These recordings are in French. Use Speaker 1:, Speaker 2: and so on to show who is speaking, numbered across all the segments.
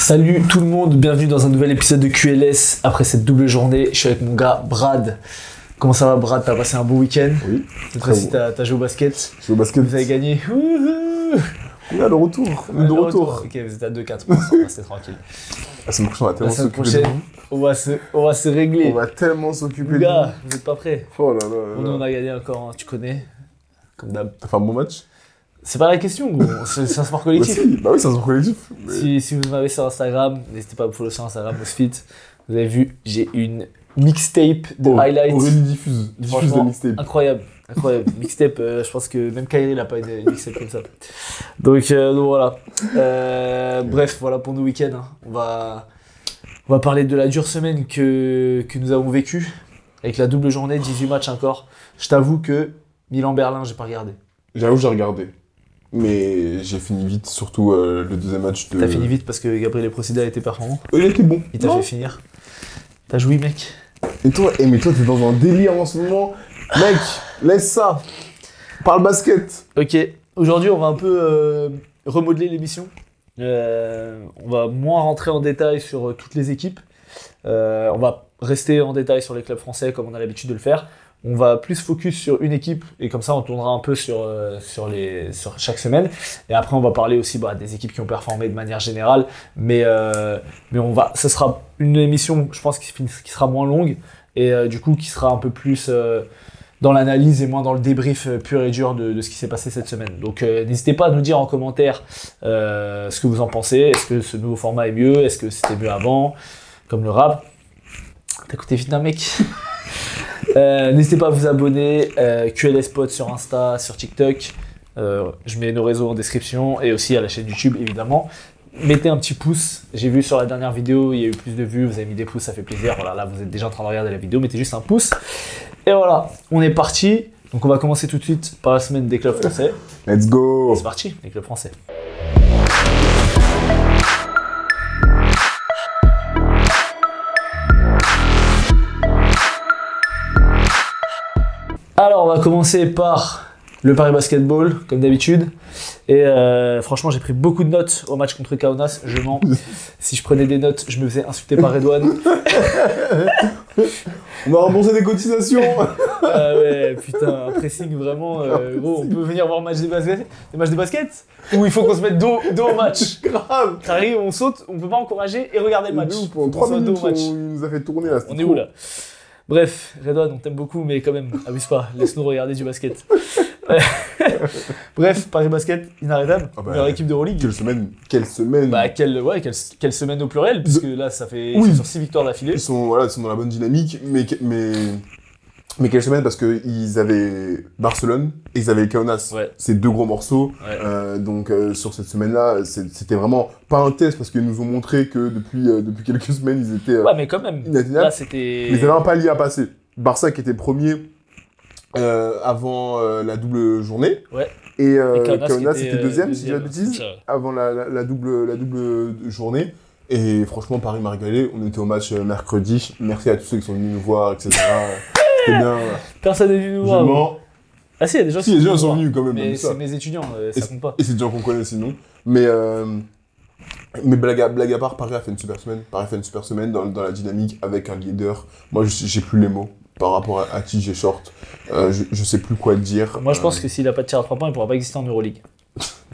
Speaker 1: Salut tout le monde, bienvenue dans un nouvel épisode de QLS. Après cette double journée, je suis avec mon gars Brad. Comment ça va Brad? T'as passé un bon week-end?
Speaker 2: Oui.
Speaker 1: Cette fois-ci t'as joué au basket?
Speaker 2: Je joue au basket.
Speaker 1: Vous avez gagné? Wouhou.
Speaker 2: On est à le retour. On est de retour.
Speaker 1: Ok, vous êtes à 2-4 pour l'instant, restez tranquille.
Speaker 2: La semaine prochaine, on va
Speaker 1: La
Speaker 2: tellement
Speaker 1: semaine
Speaker 2: s'occuper de
Speaker 1: prochaine, on va se régler.
Speaker 2: On va tellement s'occuper
Speaker 1: Les
Speaker 2: de
Speaker 1: gars, vous êtes pas prêts?
Speaker 2: Oh là là.
Speaker 1: Nous on a gagné encore, hein, tu connais. Comme d'hab.
Speaker 2: T'as fait un bon match?
Speaker 1: C'est pas la question, gros. C'est un sport collectif.
Speaker 2: Bah oui, c'est un sport collectif. Mais...
Speaker 1: Si vous m'avez sur Instagram, n'hésitez pas à me follow sur Instagram, Mosfit. Vous avez vu, j'ai une mixtape de highlights.
Speaker 2: Aurélie diffuse la
Speaker 1: Franchement,
Speaker 2: mixtape.
Speaker 1: incroyable. Mixtape, je pense que même Kyrie il a pas une mixtape comme ça. Donc voilà. Bref, voilà pour nos week-ends. Hein. On va parler de la dure semaine que nous avons vécue. Avec la double journée, 18 matchs encore. Je t'avoue que Milan-Berlin, j'ai pas regardé.
Speaker 2: J'avoue, j'ai regardé. Mais j'ai fini vite, surtout le deuxième match de...
Speaker 1: T'as fini vite parce que Gabriel Procida a été performant.
Speaker 2: Il était bon.
Speaker 1: Il t'a fait finir. T'as joui, mec.
Speaker 2: Et toi, mais toi, t'es dans un délire en ce moment. Mec, laisse ça. Parle basket.
Speaker 1: Ok, aujourd'hui, on va un peu remodeler l'émission. On va moins rentrer en détail sur toutes les équipes. On va rester en détail sur les clubs français comme on a l'habitude de le faire. On va plus focus sur une équipe et comme ça on tournera un peu sur chaque semaine. Et après on va parler aussi des équipes qui ont performé de manière générale. Mais ce sera une émission, je pense, qui sera moins longue et du coup qui sera un peu plus dans l'analyse et moins dans le débrief pur et dur de ce qui s'est passé cette semaine. Donc n'hésitez pas à nous dire en commentaire ce que vous en pensez. Est-ce que ce nouveau format est mieux? Est-ce que c'était mieux avant? Comme le rap. T'as écouté vite d'un mec. N'hésitez pas à vous abonner, QLS Spot sur Insta, sur TikTok. Je mets nos réseaux en description et aussi à la chaîne YouTube évidemment. Mettez un petit pouce. J'ai vu sur la dernière vidéo, il y a eu plus de vues. Vous avez mis des pouces, ça fait plaisir. Voilà, là vous êtes déjà en train de regarder la vidéo. Mettez juste un pouce. Et voilà, on est parti. Donc on va commencer tout de suite par la semaine des clubs français.
Speaker 2: Let's go.
Speaker 1: C'est parti, les clubs français. Alors, on va commencer par le Paris Basketball, comme d'habitude. Et franchement, j'ai pris beaucoup de notes au match contre Kaunas. Je mens. Si je prenais des notes, je me faisais insulter par Redouane.
Speaker 2: On va rembourser des cotisations.
Speaker 1: Ah ouais, putain, un pressing vraiment. Gros, on peut venir voir des matchs de basket ou il faut qu'on se mette dos au match.
Speaker 2: Grave.
Speaker 1: T'arrives, on saute, on peut pas encourager et regarder le match.
Speaker 2: Nous, pendant 3 minutes, il nous a fait tourner là.
Speaker 1: On est où là? Bref, Redouane, on t'aime beaucoup, mais quand même, abuse pas, laisse-nous regarder du basket. Bref, Paris Basket, inarrêtable, meilleure équipe d'Euroleague.
Speaker 2: Quelle semaine.
Speaker 1: Quelle semaine au pluriel, puisque là, ça fait sur 6 victoires d'affilée.
Speaker 2: Ils sont dans la bonne dynamique, mais quelle semaine, parce qu'ils avaient Barcelone et ils avaient Kaunas.
Speaker 1: Ouais.
Speaker 2: C'est deux gros morceaux.
Speaker 1: Ouais.
Speaker 2: Donc sur cette semaine-là, c'était vraiment pas un test, parce qu'ils nous ont montré que depuis quelques semaines, ils étaient
Speaker 1: ouais, mais quand même,
Speaker 2: inatteignables.
Speaker 1: là, c'était...
Speaker 2: Mais ils avaient un palier à passer. Barça qui était premier avant la double journée.
Speaker 1: Ouais.
Speaker 2: Et
Speaker 1: Kaunas
Speaker 2: était deuxième, si je dis pas de bêtises,
Speaker 1: ça.
Speaker 2: avant la double journée. Et franchement, Paris m'a régalé. On était au match mercredi. Merci à tous ceux qui sont venus nous voir, etc. C'était bien.
Speaker 1: Personne n'est venu nous voir.
Speaker 2: Mens.
Speaker 1: Ah si, il y a des gens
Speaker 2: Si, les gens sont venus quand même.
Speaker 1: mais
Speaker 2: ça.
Speaker 1: c'est mes étudiants, ça compte pas.
Speaker 2: Et c'est des gens qu'on connaît sinon. Mais blague à part, Paris a fait une super semaine. Paris a fait une super semaine dans la dynamique avec un leader. Moi, j'ai plus les mots par rapport à TJ Short. Je sais plus quoi dire.
Speaker 1: Moi, je pense que s'il a pas de tir à 3 points, il pourra pas exister en Euroleague.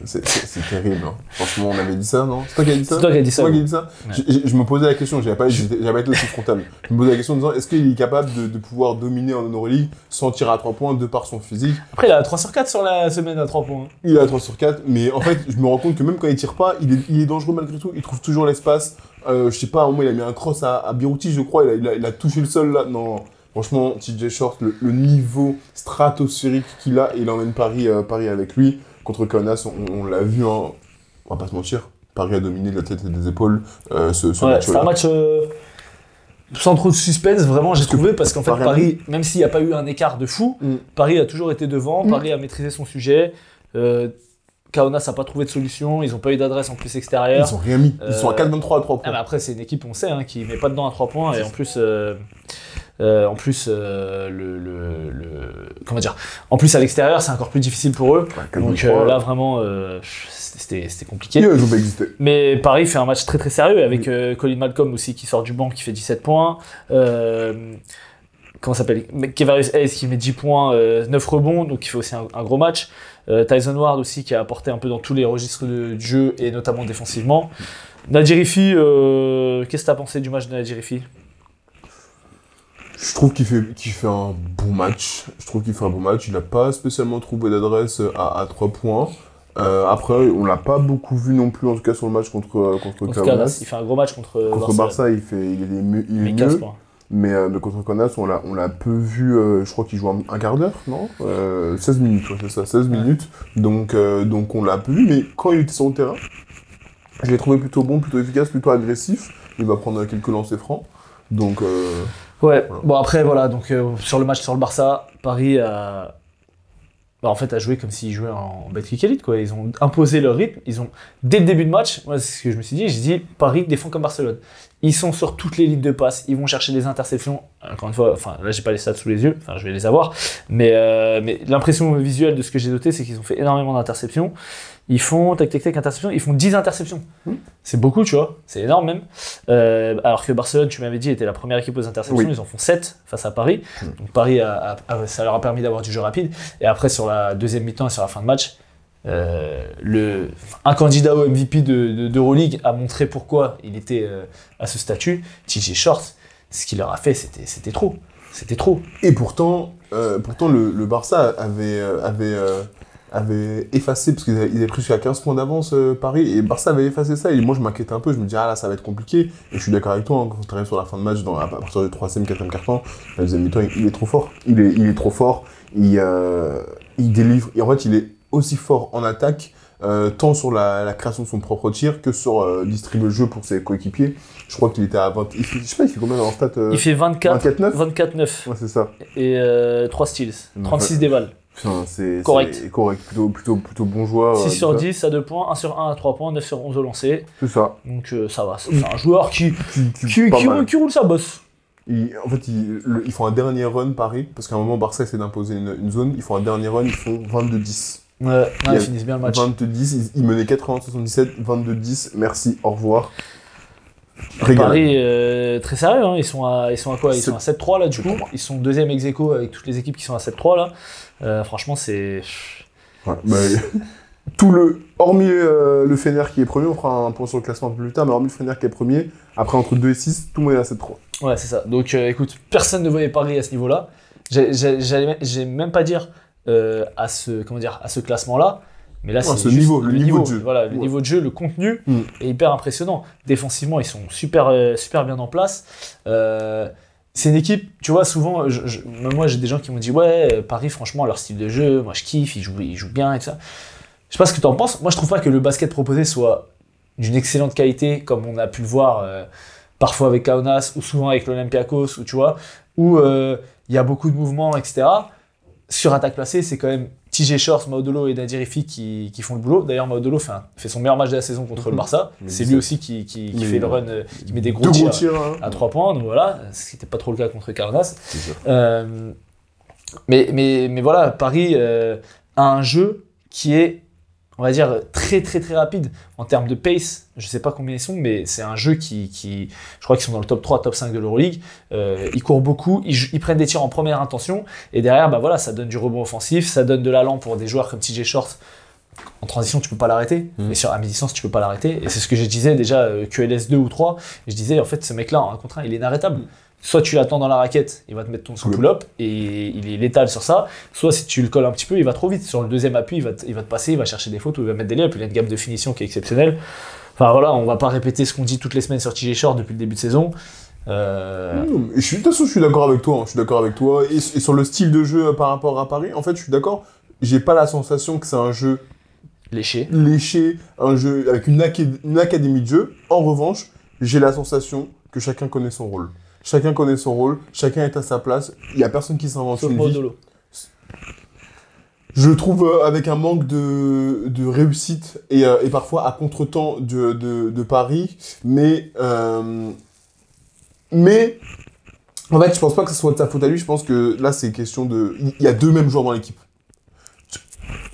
Speaker 2: C'est terrible. Hein. Franchement, on avait dit ça, non? C'est toi qui as dit ça?
Speaker 1: C'est toi qui as dit ça.
Speaker 2: Ouais. Je me posais la question, j'avais pas été aussi frontal. Je me posais la question en disant, est-ce qu'il est capable de pouvoir dominer en Euroleague sans tirer à 3 points de par son physique?
Speaker 1: Après, il a 3 sur 4 sur la semaine à 3 points.
Speaker 2: Il a 3 sur 4, mais en fait, je me rends compte que même quand il tire pas, il est dangereux malgré tout. Il trouve toujours l'espace. Je sais pas, à un moment, il a mis un cross à Birouti, je crois. Il a touché le sol là. Non. Franchement, TJ Short, le niveau stratosphérique qu'il a, il emmène Paris avec lui. Contre Kaunas, on l'a vu, hein, on va pas se mentir, Paris a dominé de la tête et des épaules ce match-là.
Speaker 1: C'est un match sans trop de suspense, vraiment, j'ai trouvé, parce qu'en fait, Paris, même s'il n'y a pas eu un écart de fou, Paris a toujours été devant, Paris a maîtrisé son sujet. Kaunas n'a pas trouvé de solution, ils n'ont pas eu d'adresse en plus extérieure.
Speaker 2: Ils n'ont rien mis, ils sont à 4-23 à 3 points.
Speaker 1: Ah, mais après, c'est une équipe, on sait, qui ne met pas dedans à 3 points, et en plus, En plus, comment dire, en plus à l'extérieur, c'est encore plus difficile pour eux.
Speaker 2: Ouais,
Speaker 1: Donc là, vraiment, c'était compliqué.
Speaker 2: Ils ont pas existé.
Speaker 1: Mais Paris fait un match très très sérieux avec Colin Malcolm aussi qui sort du banc, qui fait 17 points. Comment s'appelle, Kevarius Hayes qui met 10 points, 9 rebonds, donc il fait aussi un gros match. Tyson Ward aussi qui a apporté un peu dans tous les registres de jeu et notamment défensivement. Nadir Hiffi, qu'est-ce que tu as pensé du match de Nadir Hiffi?
Speaker 2: Je trouve qu'il fait un bon match. Il n'a pas spécialement trouvé d'adresse à 3 points. Après, on l'a pas beaucoup vu non plus, en tout cas sur le match contre Kaunas.
Speaker 1: Il fait un gros match contre
Speaker 2: Barça. Il est mieux.
Speaker 1: 15 points.
Speaker 2: Mais contre Kaunas, on l'a peu vu. Je crois qu'il joue un quart d'heure, non 16 minutes, ouais, c'est ça, 16 minutes. Donc on l'a peu vu. Mais quand il était sur le terrain, je l'ai trouvé plutôt bon, plutôt efficace, plutôt agressif. Il va prendre quelques lancers francs. Donc.
Speaker 1: Ouais. Voilà. Bon après voilà. Donc sur le match sur le Barça, Paris a joué comme s'ils jouaient en Betclic Elite, quoi. Ils ont imposé leur rythme. Ils ont, dès le début de match, moi, c'est ce que je me suis dit. J'ai dit, Paris défend comme Barcelone. Ils sont sur toutes les lignes de passe. Ils vont chercher des interceptions. Encore une fois, là, j'ai pas les stats sous les yeux. Enfin, je vais les avoir. Mais l'impression visuelle de ce que j'ai noté, c'est qu'ils ont fait énormément d'interceptions. Ils font, interceptions. Ils font 10 interceptions. C'est beaucoup, tu vois. C'est énorme, même. Alors que Barcelone, tu m'avais dit, était la première équipe aux interceptions. Oui. Ils en font 7 face à Paris. Donc Paris, ça leur a permis d'avoir du jeu rapide. Et après, sur la deuxième mi-temps et sur la fin de match, un candidat au MVP d'Euroleague a montré pourquoi il était à ce statut. TJ Shorts, ce qu'il leur a fait, c'était trop. C'était trop.
Speaker 2: Et pourtant le Barça avait effacé, parce qu'ils avaient pris jusqu'à 15 points d'avance Paris, et Barça avait effacé ça, et moi je m'inquiétais un peu, je me disais là ça va être compliqué, et je suis d'accord avec toi, hein, quand tu arrives sur la fin de match, à partir du 3e, 4e quart-temps, la deuxième mi-temps, il est trop fort, il est trop fort, il délivre, et en fait il est aussi fort en attaque, tant sur la création de son propre tir, que sur distribuer le jeu pour ses coéquipiers. Je crois qu'il était à 20, je sais pas, il fait combien en stats
Speaker 1: il fait 24-9.
Speaker 2: Ouais, c'est ça.
Speaker 1: Et 3 steals, 36 déballes.
Speaker 2: Putain, c'est
Speaker 1: correct.
Speaker 2: Plutôt bon joueur.
Speaker 1: 6 sur 10 à 2 points, 1 sur 1 à 3 points, 9 sur 11 au lancer.
Speaker 2: C'est ça.
Speaker 1: Donc ça va, c'est un joueur qui roule sa bosse.
Speaker 2: En fait, ils font un dernier run, Paris, parce qu'à un moment, Barça essaie d'imposer une zone. Ils font un dernier run, ils font 22-10.
Speaker 1: Ouais, ils finissent bien le match.
Speaker 2: 22-10, ils menaient 80-77, 22-10, merci, au revoir.
Speaker 1: Paris, très sérieux, hein. Ils sont à quoi? Ils sont à 7-3 là, du coup. Ils sont deuxième ex-aequo avec toutes les équipes qui sont à 7-3 là. Franchement, c'est.
Speaker 2: Ouais, hormis le Fener qui est premier, on fera un point sur le classement un peu plus tard, mais hormis le Fener qui est premier, après entre 2 et 6, tout le monde est à 7-3.
Speaker 1: Ouais, c'est ça. Donc écoute, personne ne voyait Paris à ce niveau-là. J'ai même pas dire à ce classement-là. Mais là, c'est
Speaker 2: le niveau de jeu.
Speaker 1: Voilà, le niveau de jeu, le contenu est hyper impressionnant. Défensivement, ils sont super bien en place. C'est une équipe, tu vois, souvent, même moi, j'ai des gens qui m'ont dit « Ouais, Paris, franchement, leur style de jeu, moi, je kiffe, ils jouent bien et tout ça. » Je sais pas ce que tu en penses. Moi, je trouve pas que le basket proposé soit d'une excellente qualité, comme on a pu le voir parfois avec Kaunas ou souvent avec l'Olympiakos, ou tu vois, où il y a beaucoup de mouvements, etc. Sur attaque placée, c'est quand même TJ Shorts, Maudolo et Nadir Hiffi qui font le boulot. D'ailleurs, Maudolo fait son meilleur match de la saison contre le Barça. C'est lui aussi qui fait le run, qui met des gros tirs à 3 points. Donc voilà, ce qui n'était pas trop le cas contre Kaunas. Mais voilà, Paris a un jeu qui est, on va dire, très très très rapide en termes de pace. Je sais pas combien ils sont, mais c'est un jeu je crois qu'ils sont dans le top 3, top 5 de l'Euroleague. Ils courent beaucoup, ils prennent des tirs en première intention, et derrière, bah voilà, ça donne du rebond offensif, ça donne de l'allant pour des joueurs comme TJ Shorts. En transition, tu peux pas l'arrêter, mais à mi-distance, tu peux pas l'arrêter. Et c'est ce que je disais déjà, QLS 2 ou 3, je disais, en fait, ce mec-là, en 1 contre 1, il est inarrêtable. Soit tu l'attends dans la raquette, il va te mettre son pull-up et il est létal sur ça. Soit si tu le colles un petit peu, il va trop vite. Sur le deuxième appui, il va te passer, il va chercher des fautes ou il va mettre des layups. Il a une gamme de finition qui est exceptionnelle. Enfin voilà, on va pas répéter ce qu'on dit toutes les semaines sur TJ Shorts depuis le début de saison.
Speaker 2: De toute façon, je suis d'accord avec toi. Et sur le style de jeu par rapport à Paris, en fait, je suis d'accord. J'ai pas la sensation que c'est un jeu
Speaker 1: léché,
Speaker 2: un jeu avec une académie de jeu. En revanche, j'ai la sensation que chacun connaît son rôle. Chacun est à sa place, il n'y a personne qui s'invente une vie. Je trouve avec un manque de réussite et parfois à contre-temps de Paris, mais En fait, je pense pas que ce soit de sa faute à lui, je pense que là, c'est question de... Il y a 2 mêmes joueurs dans l'équipe.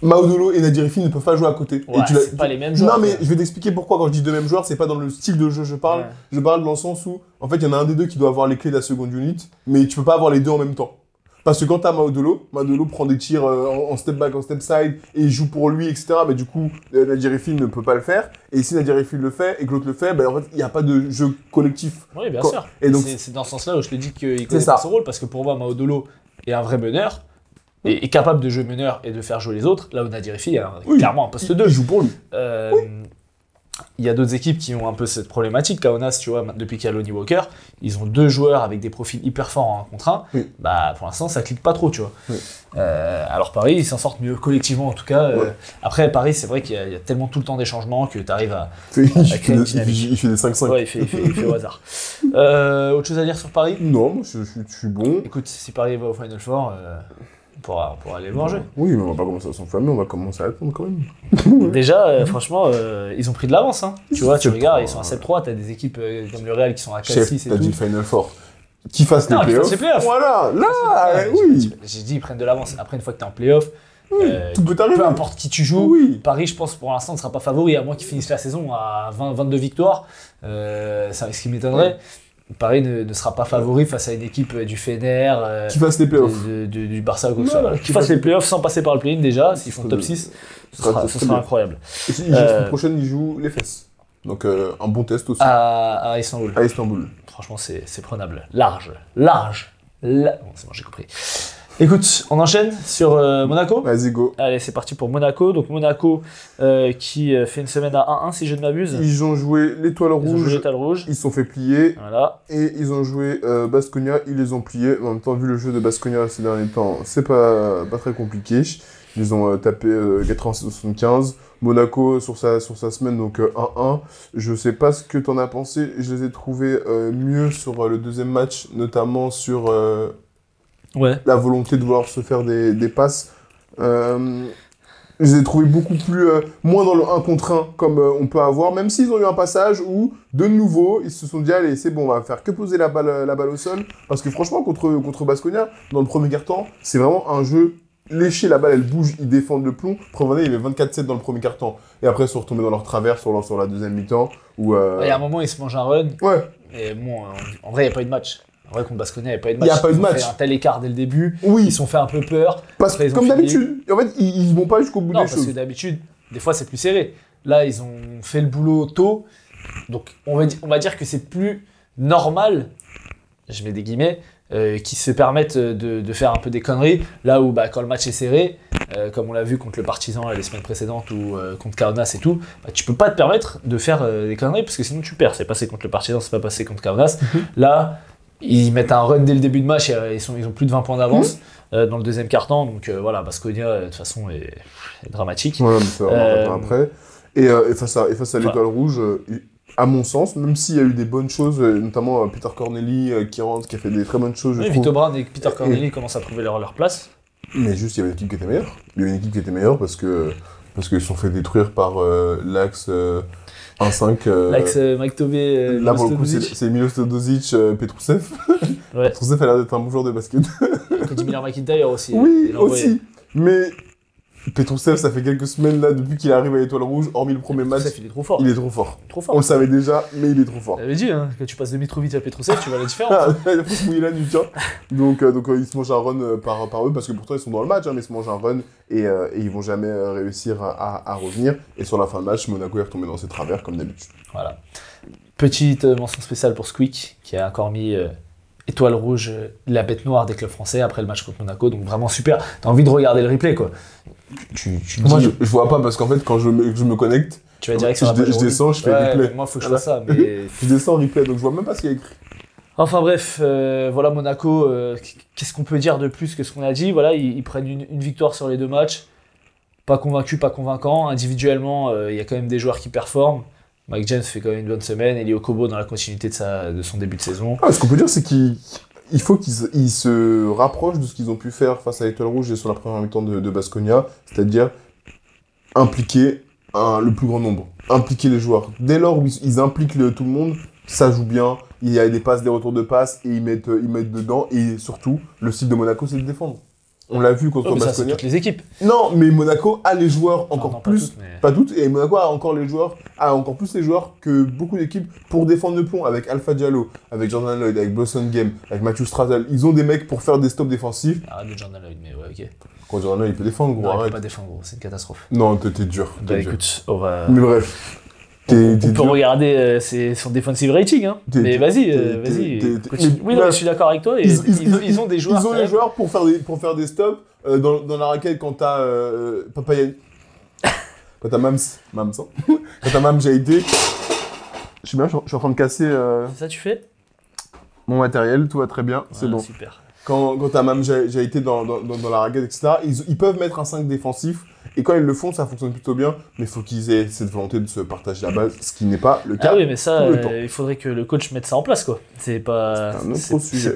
Speaker 2: Maudolo et Nadir Effin ne peuvent pas jouer à côté.
Speaker 1: Ouais, c'est pas les mêmes joueurs.
Speaker 2: Non, mais je vais t'expliquer pourquoi quand je dis 2 mêmes joueurs, c'est pas dans le style de jeu que je parle.
Speaker 1: Ouais.
Speaker 2: Je parle dans le sens où, en fait, il y en a un des deux qui doit avoir les clés de la seconde unit, mais tu peux pas avoir les deux en même temps. Parce que quand t'as Maudolo prend des tirs en step back, en step side, et il joue pour lui, etc. Bah, du coup, Nadir Effin ne peut pas le faire. Et si Nadir Effin le fait et que l'autre le fait, bah, en fait, il n'y a pas de jeu collectif.
Speaker 1: Oui, bien sûr.
Speaker 2: Et donc,
Speaker 1: c'est dans ce sens-là où je te dis qu'il connaît pas son rôle, parce que pour moi, Maudolo est un vrai meneur, et est capable de jouer meneur et de faire jouer les autres, là où Nadir Effin est clairement un poste 2.
Speaker 2: Il joue pour lui.
Speaker 1: Il y a d'autres équipes qui ont un peu cette problématique. Kaunas, tu vois, depuis qu'il y a Lonnie Walker, ils ont 2 joueurs avec des profils hyper forts en 1 contre 1.
Speaker 2: Oui.
Speaker 1: Bah, pour l'instant, ça clique pas trop, tu vois.
Speaker 2: Oui.
Speaker 1: Alors Paris, ils s'en sortent mieux collectivement, en tout cas. Après, Paris, c'est vrai qu'il y a tellement tout le temps des changements que tu arrives à créer une dynamique.
Speaker 2: Il fait des 5-5.
Speaker 1: Ouais, il fait au hasard. Autre chose à dire sur Paris?
Speaker 2: Non, moi, je suis bon.
Speaker 1: Écoute, si Paris va au Final Four, on pourra aller le manger.
Speaker 2: Oui, mais on va pas commencer à s'enflammer, on va commencer à attendre quand même.
Speaker 1: Déjà, franchement, ils ont pris de l'avance. Hein. Tu vois, tu
Speaker 2: 7-3,
Speaker 1: regardes, ils sont à 7-3, t'as des équipes comme le Real qui sont à 4-6
Speaker 2: Chef,
Speaker 1: et
Speaker 2: t'as
Speaker 1: tout.
Speaker 2: dit Final Four. Qui fasse les
Speaker 1: Non, qu'ils
Speaker 2: playoffs.
Speaker 1: fassent les playoffs.
Speaker 2: Voilà, là, oui.
Speaker 1: J'ai dit, ils prennent de l'avance. Après, une fois que t'es en playoff,
Speaker 2: Tout peut arriver.
Speaker 1: peu importe qui tu joues,
Speaker 2: Oui.
Speaker 1: Paris, je pense, pour l'instant, ne sera pas favori, à moins qu'ils finissent la saison à 22 victoires. Ce qui m'étonnerait. Paris ne sera pas favori face à une équipe du Fener,
Speaker 2: Qui fasse les playoffs.
Speaker 1: du Barça, quoi que ce
Speaker 2: Voilà,
Speaker 1: soit. Qui fasse les playoffs sans passer par le play-in déjà, s'ils font top 6, ce sera incroyable.
Speaker 2: Et la semaine prochaine, ils jouent les fesses. Donc, un bon test aussi.
Speaker 1: À Istanbul.
Speaker 2: À Istanbul.
Speaker 1: Franchement, c'est prenable. Large. Bon, c'est bon, j'ai compris. Écoute, on enchaîne sur Monaco.
Speaker 2: Vas-y, go.
Speaker 1: Allez, c'est parti pour Monaco. Donc Monaco qui fait une semaine à 1-1 si je ne m'abuse.
Speaker 2: Ils ont joué l'Étoile
Speaker 1: Ils ont joué
Speaker 2: Rouge.
Speaker 1: l'étoile rouge.
Speaker 2: Ils se sont fait plier.
Speaker 1: Voilà.
Speaker 2: Et ils ont joué Baskonia, ils les ont pliés. En même temps, vu le jeu de Baskonia ces derniers temps, c'est pas très compliqué. Ils ont tapé 86-75. Monaco sur sa semaine, donc 1-1. Je sais pas ce que t'en as pensé. Je les ai trouvés mieux sur le deuxième match, notamment sur la volonté de vouloir se faire des passes. Je les ai trouvés beaucoup plus... moins dans le 1 contre 1 comme on peut avoir, même s'ils ont eu un passage où, de nouveau, ils se sont dit « Allez, c'est bon, on va faire que poser la balle au sol. » Parce que franchement, contre Baskonia, dans le premier quart-temps, c'est vraiment un jeu léché, la balle, elle bouge, ils défendent le plomb. Preuve, il y avait 24-7 dans le premier quart-temps. Et après, ils sont retombés dans leur travers sur la deuxième mi-temps. Où,
Speaker 1: Il y a un moment, ils se mangent un run.
Speaker 2: Ouais.
Speaker 1: Et bon, en vrai, il n'y a pas eu de match. En vrai, contre Baskonia, il n'y a pas eu de match.
Speaker 2: Il n'y a pas eu de
Speaker 1: Ils ont
Speaker 2: match.
Speaker 1: fait un tel écart dès le début.
Speaker 2: Oui.
Speaker 1: Ils se sont fait un peu peur.
Speaker 2: Parce
Speaker 1: Après,
Speaker 2: que,
Speaker 1: ils ont
Speaker 2: comme
Speaker 1: fini.
Speaker 2: d'habitude, en fait, ils vont pas jusqu'au bout
Speaker 1: Non,
Speaker 2: des
Speaker 1: parce
Speaker 2: choses.
Speaker 1: que d'habitude, des fois, c'est plus serré. Là, ils ont fait le boulot tôt. Donc, on va dire que c'est plus normal, je mets des guillemets, qui se permettent de faire un peu des conneries. Là où, quand le match est serré, comme on l'a vu contre le Partizan les semaines précédentes ou contre Kaunas et tout, tu peux pas te permettre de faire des conneries parce que sinon tu perds. C'est passé contre le Partizan, c'est pas passé contre Kaunas. Là, ils mettent un run dès le début de match et ils ont plus de 20 points d'avance dans le deuxième quart-temps. Donc voilà, Baskonia, de toute façon, est dramatique.
Speaker 2: Voilà, mais ça, on en reviendra après. Et face à l'Étoile Rouge, à mon sens, même s'il y a eu des bonnes choses, notamment Peter Corneli qui rentre, qui a fait des très bonnes choses, je trouve.
Speaker 1: Vito Brown et Peter Corneli commencent à trouver leur place.
Speaker 2: Mais juste, il y avait une équipe qui était meilleure. Il y avait une équipe qui était meilleure parce qu'ils se sont fait détruire par l'axe 1-5.
Speaker 1: L'axe Mike Tobé.
Speaker 2: Là, pour le coup, c'est Milos Teodosic, Petrousev.
Speaker 1: Ouais.
Speaker 2: Petrousev a l'air d'être un bon joueur de basket.
Speaker 1: Cody Miller McIntyre aussi.
Speaker 2: Oui, aussi. Mais Petrousev, ça fait quelques semaines là, depuis qu'il arrive à l'Étoile Rouge, hormis le premier match.
Speaker 1: Il est trop fort.
Speaker 2: Il est trop fort.
Speaker 1: Trop fort.
Speaker 2: On le savait déjà, mais il est trop fort.
Speaker 1: J'avais dit, hein, que tu passes de Mitrovic à Petrousev, tu vois la différence.
Speaker 2: Il a faut mouiller la nuque, hein. Donc ils se mangent un run par eux, parce que pourtant ils sont dans le match, hein, mais ils se mangent un run et ils vont jamais réussir à revenir. Et sur la fin de match, Monaco est retombé dans ses travers, comme d'habitude.
Speaker 1: Voilà. Petite mention spéciale pour Squeak, qui a encore mis étoile rouge, la bête noire des clubs français après le match contre Monaco. Donc vraiment super. T'as envie de regarder le replay, quoi.
Speaker 2: Moi, je vois pas, parce qu'en fait, quand je me connecte,
Speaker 1: tu vas direct sur la page
Speaker 2: je descends, je fais replay.
Speaker 1: Moi, faut que je fasse ça. Mais...
Speaker 2: je descends replay, donc je vois même pas ce qu'il y a écrit.
Speaker 1: Enfin bref, voilà Monaco, qu'est-ce qu'on peut dire de plus que ce qu'on a dit? Voilà, ils prennent une victoire sur les 2 matchs. Pas convaincu, pas convaincant. Individuellement, il y a quand même des joueurs qui performent. Mike James fait quand même une bonne semaine. Elio Kobo dans la continuité de son début de saison.
Speaker 2: Ce qu'on peut dire, c'est qu'il faut qu'ils se rapprochent de ce qu'ils ont pu faire face à l'Étoile Rouge et sur la première mi-temps de Baskonia, c'est-à-dire impliquer le plus grand nombre, impliquer les joueurs. Dès lors où ils impliquent tout le monde, ça joue bien, il y a des passes, des retours de passes, et ils mettent dedans. Et surtout, le style de Monaco, c'est de défendre. On l'a vu contre
Speaker 1: mais ça, c'est
Speaker 2: Baskonia.
Speaker 1: toutes les équipes.
Speaker 2: Non, mais Monaco a les joueurs encore
Speaker 1: non,
Speaker 2: plus. Pas toutes, et Monaco a encore plus les joueurs que beaucoup d'équipes pour défendre le pont. Avec Alpha Diallo, avec Jordan Lloyd, avec Blossom Game, avec Matthew Strazel. Ils ont des mecs pour faire des stops défensifs.
Speaker 1: Arrête de Jordan Lloyd, mais ouais, ok.
Speaker 2: Quand Jordan Lloyd, il peut défendre, gros.
Speaker 1: Non, il
Speaker 2: arrête.
Speaker 1: peut pas défendre, gros. C'est une catastrophe.
Speaker 2: Non, t'es dur.
Speaker 1: Bah écoute, on va.
Speaker 2: Mais bref.
Speaker 1: On peut regarder son defensive rating, hein. Mais vas-y. Oui, non, je suis d'accord avec toi. Ils ont des joueurs.
Speaker 2: Ils ont les joueurs pour faire des stops dans la raquette quand t'as Papayani. Quand t'as Mams. Hein. Quand t'as Mams Jaïté. Je suis bien, je suis en train de casser
Speaker 1: C'est ça tu fais?
Speaker 2: mon matériel, tout va très bien, c'est bon.
Speaker 1: Super.
Speaker 2: Quand t'as Mams Jaïté dans la raquette, etc., ils peuvent mettre un 5 défensif. Et quand ils le font, ça fonctionne plutôt bien, mais il faut qu'ils aient cette volonté de se partager la base, ce qui n'est pas le cas.
Speaker 1: Ah oui, mais ça, il faudrait que le coach mette ça en place, quoi. C'est pas.
Speaker 2: C'est un autre sujet.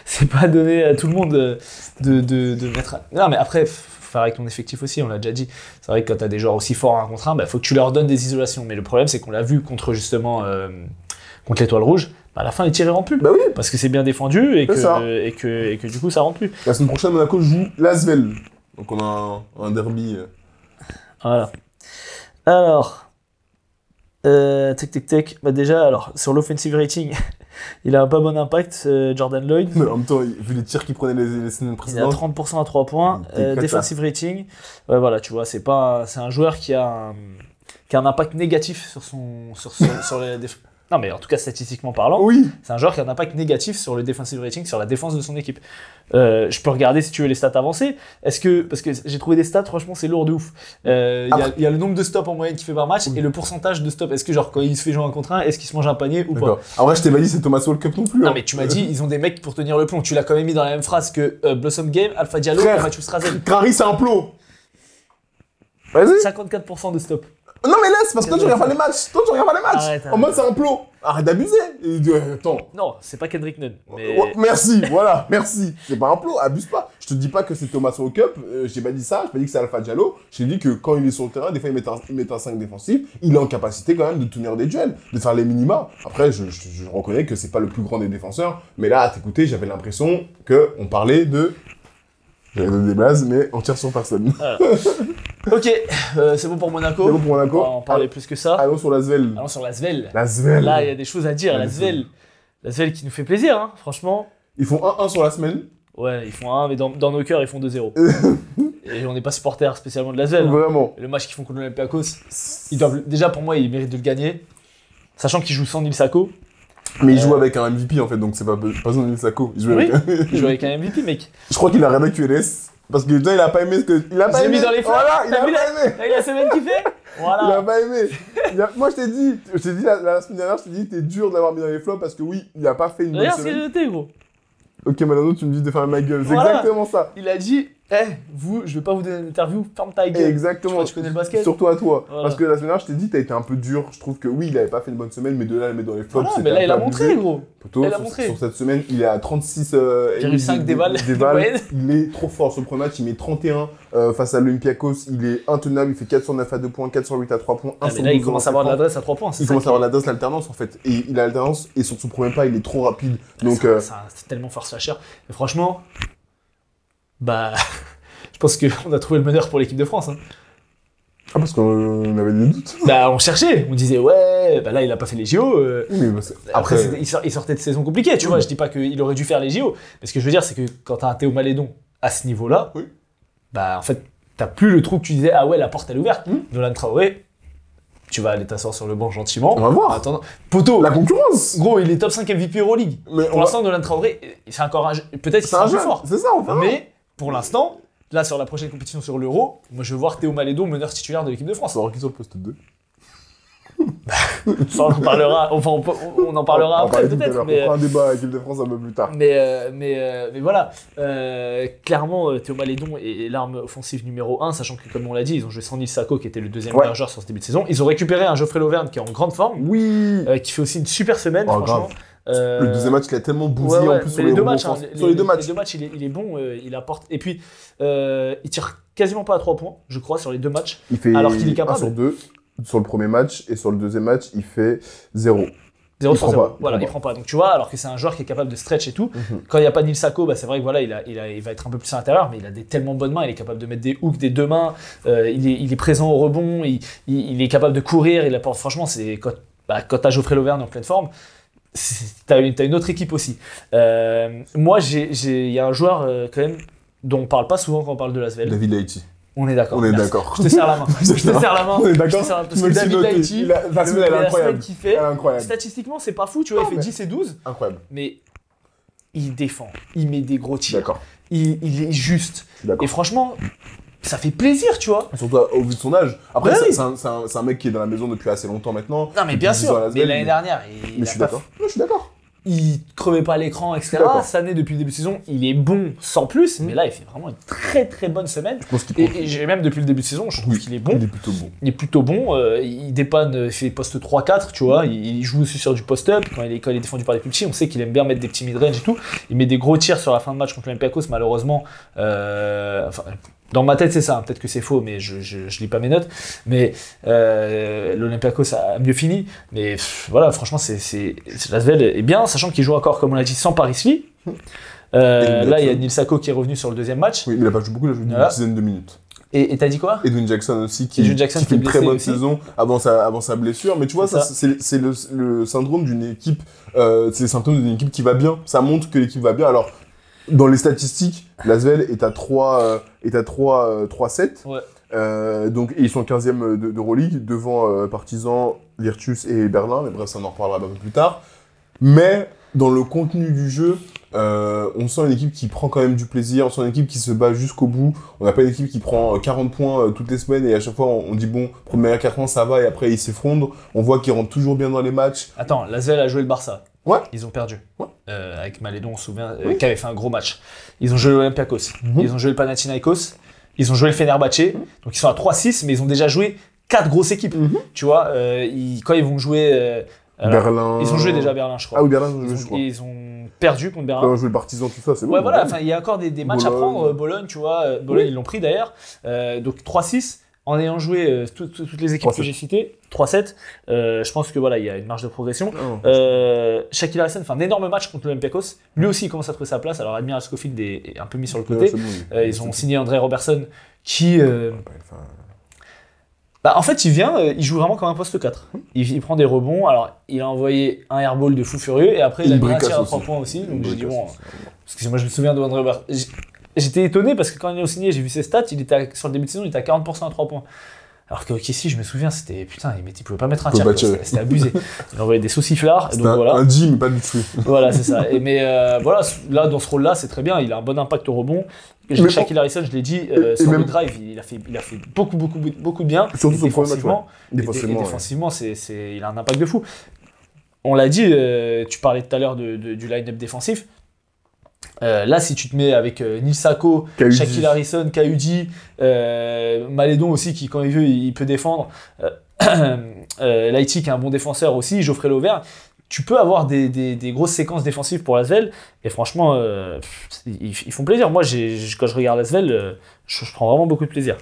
Speaker 1: C'est pas donné à tout le monde de mettre. Non, mais après, faire avec ton effectif aussi, on l'a déjà dit. C'est vrai que quand t'as des joueurs aussi forts à 1 contre 1, faut que tu leur donnes des isolations. Mais le problème, c'est qu'on l'a vu contre justement contre l'Étoile Rouge. À la fin, les tirs ne rentrent plus.
Speaker 2: Bah oui.
Speaker 1: Parce que c'est bien défendu et que du coup, ça rentre plus.
Speaker 2: La semaine prochaine, Monaco joue l'Asvel. Donc on a un derby.
Speaker 1: Voilà. Alors, tac. Bah déjà, alors sur l'offensive rating, il a un pas bon impact, Jordan Lloyd.
Speaker 2: Mais en même temps, vu les tirs qu'il prenait les semaines précédentes.
Speaker 1: Il a 30% à 3 points. Defensive rating, ouais, voilà, tu vois, c'est un joueur qui a un impact négatif sur les défenses. Non, mais en tout cas, statistiquement parlant,
Speaker 2: oui.
Speaker 1: C'est un joueur qui a un impact négatif sur le defensive rating, sur la défense de son équipe. Je peux regarder, si tu veux, les stats avancées. Parce que j'ai trouvé des stats, franchement, c'est lourd de ouf. Il y a le nombre de stops en moyenne qu'il fait par match et le pourcentage de stops. Est-ce que, genre, quand il se fait jouer 1 contre 1, est-ce qu'il se mange un panier ou pas?
Speaker 2: Après, je t'ai pas dit, c'est Thomas World Cup non plus.
Speaker 1: Non, mais tu m'as dit, ils ont des mecs pour tenir le plomb. Tu l'as quand même mis dans la même phrase que Blossom Game, Alpha Diallo et Matthew Strazel.
Speaker 2: Crary, c'est un plot. Vas-y.
Speaker 1: 54% de stops.
Speaker 2: Non mais laisse, parce que toi tu regardes pas les matchs.
Speaker 1: Arrête.
Speaker 2: En mode c'est un plot. Arrête d'abuser. Attends.
Speaker 1: Non, c'est pas Kendrick Nunn. Mais...
Speaker 2: Merci, voilà, merci. C'est pas un plot, abuse pas. Je te dis pas que c'est Thomas au Cup, j'ai pas dit ça, j'ai pas dit que c'est Alpha Diallo. J'ai dit que quand il est sur le terrain, des fois il met un 5 défensif, il est en capacité quand même de tenir des duels, de faire les minima. Après, je reconnais que c'est pas le plus grand des défenseurs, mais là, à t'écouter, j'avais l'impression qu'on parlait de... J'avais donné des bases, mais on tire sur personne.
Speaker 1: Ok, c'est bon pour Monaco.
Speaker 2: C'est bon pour Monaco.
Speaker 1: On va en parler plus que ça.
Speaker 2: Allons sur l'Asvel.
Speaker 1: Allons sur l'Asvel.
Speaker 2: L'Asvel.
Speaker 1: Là, il y a des choses à dire. L'Asvel qui nous fait plaisir, hein, franchement.
Speaker 2: Ils font 1-1 sur la semaine.
Speaker 1: Ouais, ils font 1, mais dans nos cœurs, ils font 2-0. Et on n'est pas supporters spécialement de l'Asvel.
Speaker 2: Vraiment.
Speaker 1: Hein. Le match qu'ils font contre l'Olympiakos, ils doivent, déjà pour moi, ils méritent de le gagner. Sachant qu'ils jouent sans Nil Sako.
Speaker 2: Mais il joue avec un MVP en fait, donc c'est pas besoin de Nil Sako. Il
Speaker 1: joue avec un MVP, mec.
Speaker 2: Je crois qu'il a regardé QLS. Parce que déjà, il a pas aimé ce que. Il a pas aimé.
Speaker 1: Mis dans les flammes.
Speaker 2: Voilà, il a pas aimé.
Speaker 1: Il a semaine kiffé. Voilà.
Speaker 2: Il a pas aimé. Moi, je t'ai dit la semaine dernière, je t'ai dit, t'es dur de l'avoir mis dans les flops parce que oui, il a pas fait une bonne semaine.
Speaker 1: Regarde ce que j'ai noté, gros.
Speaker 2: Ok, maintenant, tu me dis de faire ma gueule. C'est exactement ça.
Speaker 1: Il a dit, vous, je vais pas vous donner une interview, ferme ta gueule.
Speaker 2: Exactement.
Speaker 1: Tu connais le basket.
Speaker 2: Surtout à toi.
Speaker 1: Voilà.
Speaker 2: Parce que la semaine dernière, je t'ai dit, t'as été un peu dur. Je trouve que oui, il avait pas fait une bonne semaine, mais de là à le mettre dans les flops,
Speaker 1: mais là, il a montré, gros.
Speaker 2: Plutôt, sur cette semaine, il est à
Speaker 1: 36,5 déballes.
Speaker 2: Il est trop fort. Sur le premier match, il met 31 face à l'Olympiakos. Il est intenable. Il fait 4 sur 9 à 2 points, 4 sur 8 à 3 points.
Speaker 1: Mais là, il commence à avoir de l'adresse à 3 points.
Speaker 2: Il commence à avoir de l'adresse, l'alternance en fait. Et il a l'alternance. Et sur son premier pas, il est trop rapide. Donc,
Speaker 1: c'est tellement fort cher. Mais franchement, je pense qu'on a trouvé le meneur pour l'équipe de France. Hein.
Speaker 2: Ah, parce qu'on avait des doutes.
Speaker 1: On cherchait, on disait là il a pas fait les JO.
Speaker 2: Oui, mais
Speaker 1: après il sortait de saison compliquée, tu vois. Je dis pas qu'il aurait dû faire les JO, mais ce que je veux dire c'est que quand t'as un Théo Malédon à ce niveau-là, en fait t'as plus le trou que tu disais la porte elle est ouverte. Nolan Traoré, tu vas aller t'asseoir sur le banc gentiment.
Speaker 2: On va voir.
Speaker 1: Attends, poteau.
Speaker 2: La concurrence.
Speaker 1: Gros, il est top 5 MVP Euroleague. Mais pour l'instant, Nolan Traoré, c'est encore un peut-être qu'il sera plus fort.
Speaker 2: C'est ça, on va.
Speaker 1: Mais pour l'instant. Là, sur la prochaine compétition sur l'Euro, moi je veux voir Théo Malédon, meneur titulaire de l'équipe de France.
Speaker 2: On va voir qui sur le poste 2.
Speaker 1: Ça, on en parlera, on en parlera après peut-être.
Speaker 2: Mais... On fera un débat avec l'équipe de France un peu plus tard.
Speaker 1: Mais voilà, clairement, Théo Malédon est l'arme offensive numéro 1, sachant que, comme on l'a dit, ils ont joué sans Nil Sako, qui était le deuxième meilleur joueur sur ce début de saison. Ils ont récupéré un Geoffrey Lauvergne qui est en grande forme, qui fait aussi une super semaine, franchement.
Speaker 2: Le deuxième match, il a tellement bousillé en plus sur les deux matchs.
Speaker 1: Sur les deux matchs, il est bon, il apporte. Et puis, il tire quasiment pas à 3 points, je crois, sur les deux matchs.
Speaker 2: Il fait
Speaker 1: alors qu'il est capable.
Speaker 2: 1 sur 2 sur le premier match, et sur le deuxième match, il fait 0.
Speaker 1: 0
Speaker 2: Il
Speaker 1: sur
Speaker 2: prend
Speaker 1: 0.
Speaker 2: pas,
Speaker 1: Voilà, il prend pas. Donc tu vois, alors que c'est un joueur qui est capable de stretch et tout. Quand il n'y a pas Nil Sako, bah, c'est vrai que voilà, il va être un peu plus à l'intérieur, mais il a des tellement bonnes mains, il est capable de mettre des hooks des deux mains, il est présent au rebond, il est capable de courir, il apporte, franchement, c'est quand tu as Geoffrey Lauvergne en pleine forme, t'as une autre équipe aussi. Moi, il y a un joueur quand même dont on parle pas souvent quand on parle de l'Asvel.
Speaker 2: David Laïti.
Speaker 1: On est d'accord.
Speaker 2: On est
Speaker 1: merci.
Speaker 2: d'accord.
Speaker 1: Je te serre la main. Je te serre la main.
Speaker 2: On est d'accord.
Speaker 1: Je te serre la main. Parce que David Laïti,
Speaker 2: la semaine, elle est incroyable.
Speaker 1: qu'il fait,
Speaker 2: Incroyable.
Speaker 1: statistiquement, c'est pas fou, tu vois,
Speaker 2: Non,
Speaker 1: il fait
Speaker 2: mais-
Speaker 1: 10 et 12,
Speaker 2: Incroyable.
Speaker 1: mais il défend, il met des gros tirs,
Speaker 2: D'accord.
Speaker 1: il est juste.
Speaker 2: Je suis d'accord.
Speaker 1: Et franchement, ça fait plaisir, tu vois.
Speaker 2: Surtout au vu de son âge. Après,
Speaker 1: Bah oui.
Speaker 2: c'est un mec qui est dans la maison depuis assez longtemps maintenant.
Speaker 1: Non, mais
Speaker 2: Depuis
Speaker 1: bien
Speaker 2: 10 ans à
Speaker 1: sûr.
Speaker 2: Lasvel,
Speaker 1: Mais l'année dernière,
Speaker 2: Mais je suis d'accord. Ouais, je suis d'accord.
Speaker 1: il crevait pas l'écran, etc.
Speaker 2: D'accord.
Speaker 1: Cette année, depuis le début de saison, il est bon sans plus, mais là, il fait vraiment une très très bonne semaine.
Speaker 2: Je pense qu'il
Speaker 1: Et j'ai même depuis le début de saison, je trouve qu'il est bon.
Speaker 2: Il est plutôt bon.
Speaker 1: Il est plutôt bon, il dépanne, il fait poste 3-4, tu vois, il joue aussi sur du post-up, quand il est défendu par les plus petits, on sait qu'il aime bien mettre des petits mid-range et tout, il met des gros tirs sur la fin de match contre l'Olympiakos, malheureusement, dans ma tête c'est ça, hein, peut-être que c'est faux, mais je lis pas mes notes, mais l'Olympiakos a mieux fini, mais voilà, franchement, l'Asvel est bien, sachant qu'il joue encore, comme on l'a dit, sans Paris Lee. Là, il y a Nil Sako qui est revenu sur le deuxième match.
Speaker 2: Oui, mais il a pas joué beaucoup, il a joué
Speaker 1: Voilà.
Speaker 2: une dizaine de minutes.
Speaker 1: Et t'as dit quoi?
Speaker 2: Edwin Jackson aussi, qui
Speaker 1: Edwin Jackson
Speaker 2: fait
Speaker 1: qui est
Speaker 2: une très
Speaker 1: blessé
Speaker 2: bonne
Speaker 1: aussi.
Speaker 2: saison avant sa blessure. Mais tu vois,
Speaker 1: C'est
Speaker 2: ça, c'est le syndrome d'une équipe, c'est le symptôme d'une équipe qui va bien. Ça montre que l'équipe va bien. Alors, dans les statistiques, l'Asvel est à 3-7.
Speaker 1: Ouais.
Speaker 2: Donc, et ils sont 15e de Euroleague, devant Partizan, Virtus et Berlin. Mais bref, ça on en reparlera un peu plus tard. Mais dans le contenu du jeu, on sent une équipe qui prend quand même du plaisir, on sent une équipe qui se bat jusqu'au bout. On n'a pas une équipe qui prend 40 points toutes les semaines et à chaque fois on dit bon, première 4 points ça va et après ils s'effondrent. On voit qu'ils rentrent toujours bien dans les matchs.
Speaker 1: Attends, l'Asvel a joué le Barça.
Speaker 2: Ouais.
Speaker 1: Ils ont perdu.
Speaker 2: Ouais.
Speaker 1: Avec Malédon, on se souvient,
Speaker 2: Oui.
Speaker 1: qui avait fait un gros match. Ils ont joué l'Olympiakos.
Speaker 2: Mhm.
Speaker 1: Ils ont joué le Panathinaikos. Ils ont joué le Fenerbahçe. Donc ils sont à 3-6, mais ils ont déjà joué 4 grosses équipes. Tu vois, quand ils vont jouer. Alors,
Speaker 2: Berlin.
Speaker 1: ils ont joué déjà Berlin, je crois.
Speaker 2: Ah oui, Berlin, ils ont joué, je crois.
Speaker 1: Ils ont perdu contre Berlin.
Speaker 2: Ils ont joué le Partizan, tout ça, c'est bon.
Speaker 1: Ouais, voilà, enfin, il y a encore des matchs à
Speaker 2: Bologne.
Speaker 1: prendre. Bologne, tu vois, Bologne, ils l'ont pris d'ailleurs. Donc 3-6, en ayant joué toutes les équipes
Speaker 2: 3-7.
Speaker 1: que j'ai citées, 3-7, je pense que voilà, il y a une marge de progression.
Speaker 2: Ah,
Speaker 1: Shaquille Harrison fait un énorme match contre l'Olympiakos. Lui aussi, il commence à trouver sa place. Alors, Admiral Schofield est un peu mis sur le côté.
Speaker 2: c'est bon,
Speaker 1: Ils ont signé André Robertson qui.
Speaker 2: Enfin,
Speaker 1: En fait, il vient, il joue vraiment comme un poste 4. Il prend des rebonds. Alors, il a envoyé un airball de fou furieux et après, il a mis un
Speaker 2: bricasse
Speaker 1: tir à
Speaker 2: aussi.
Speaker 1: 3 points aussi. Donc, j'ai dit,
Speaker 2: Bricasse
Speaker 1: bon.
Speaker 2: aussi.
Speaker 1: Parce que moi, je me souviens de André Robertson. J'étais étonné parce que quand il a signé, j'ai vu ses stats, sur le début de saison, il était à 40% à 3 points. Alors que ici, je me souviens, c'était putain, il pouvait pas mettre un
Speaker 2: Faut
Speaker 1: tir,
Speaker 2: pas
Speaker 1: quoi.
Speaker 2: tirer.
Speaker 1: C'était abusé. Il envoyait des sauciflards.
Speaker 2: C'est
Speaker 1: Donc voilà.
Speaker 2: un G, mais pas du tout.
Speaker 1: Voilà, c'est ça. Mais voilà, là, dans ce rôle-là, c'est très bien. Il a un bon impact au rebond.
Speaker 2: Mais
Speaker 1: Shaquille Harrison, je l'ai dit,
Speaker 2: et
Speaker 1: sur
Speaker 2: même-
Speaker 1: le drive, il a fait beaucoup de bien.
Speaker 2: Surtout
Speaker 1: Et
Speaker 2: son premier match,
Speaker 1: défensivement,
Speaker 2: ouais. Défensivement, ouais.
Speaker 1: défensivement, il a un impact de fou. On l'a dit, tu parlais tout à l'heure du line-up défensif. Là, si tu te mets avec Nil Sako,
Speaker 2: Kaudi.
Speaker 1: Shaquille Harrison, Kaudi, Malédon aussi, qui quand il veut, il peut défendre, Laïti qui est un bon défenseur aussi, Geoffrey Lauvergne, tu peux avoir des grosses séquences défensives pour l'Asvel, et franchement, ils font plaisir. Moi, quand je regarde l'Asvel, je prends vraiment beaucoup de plaisir.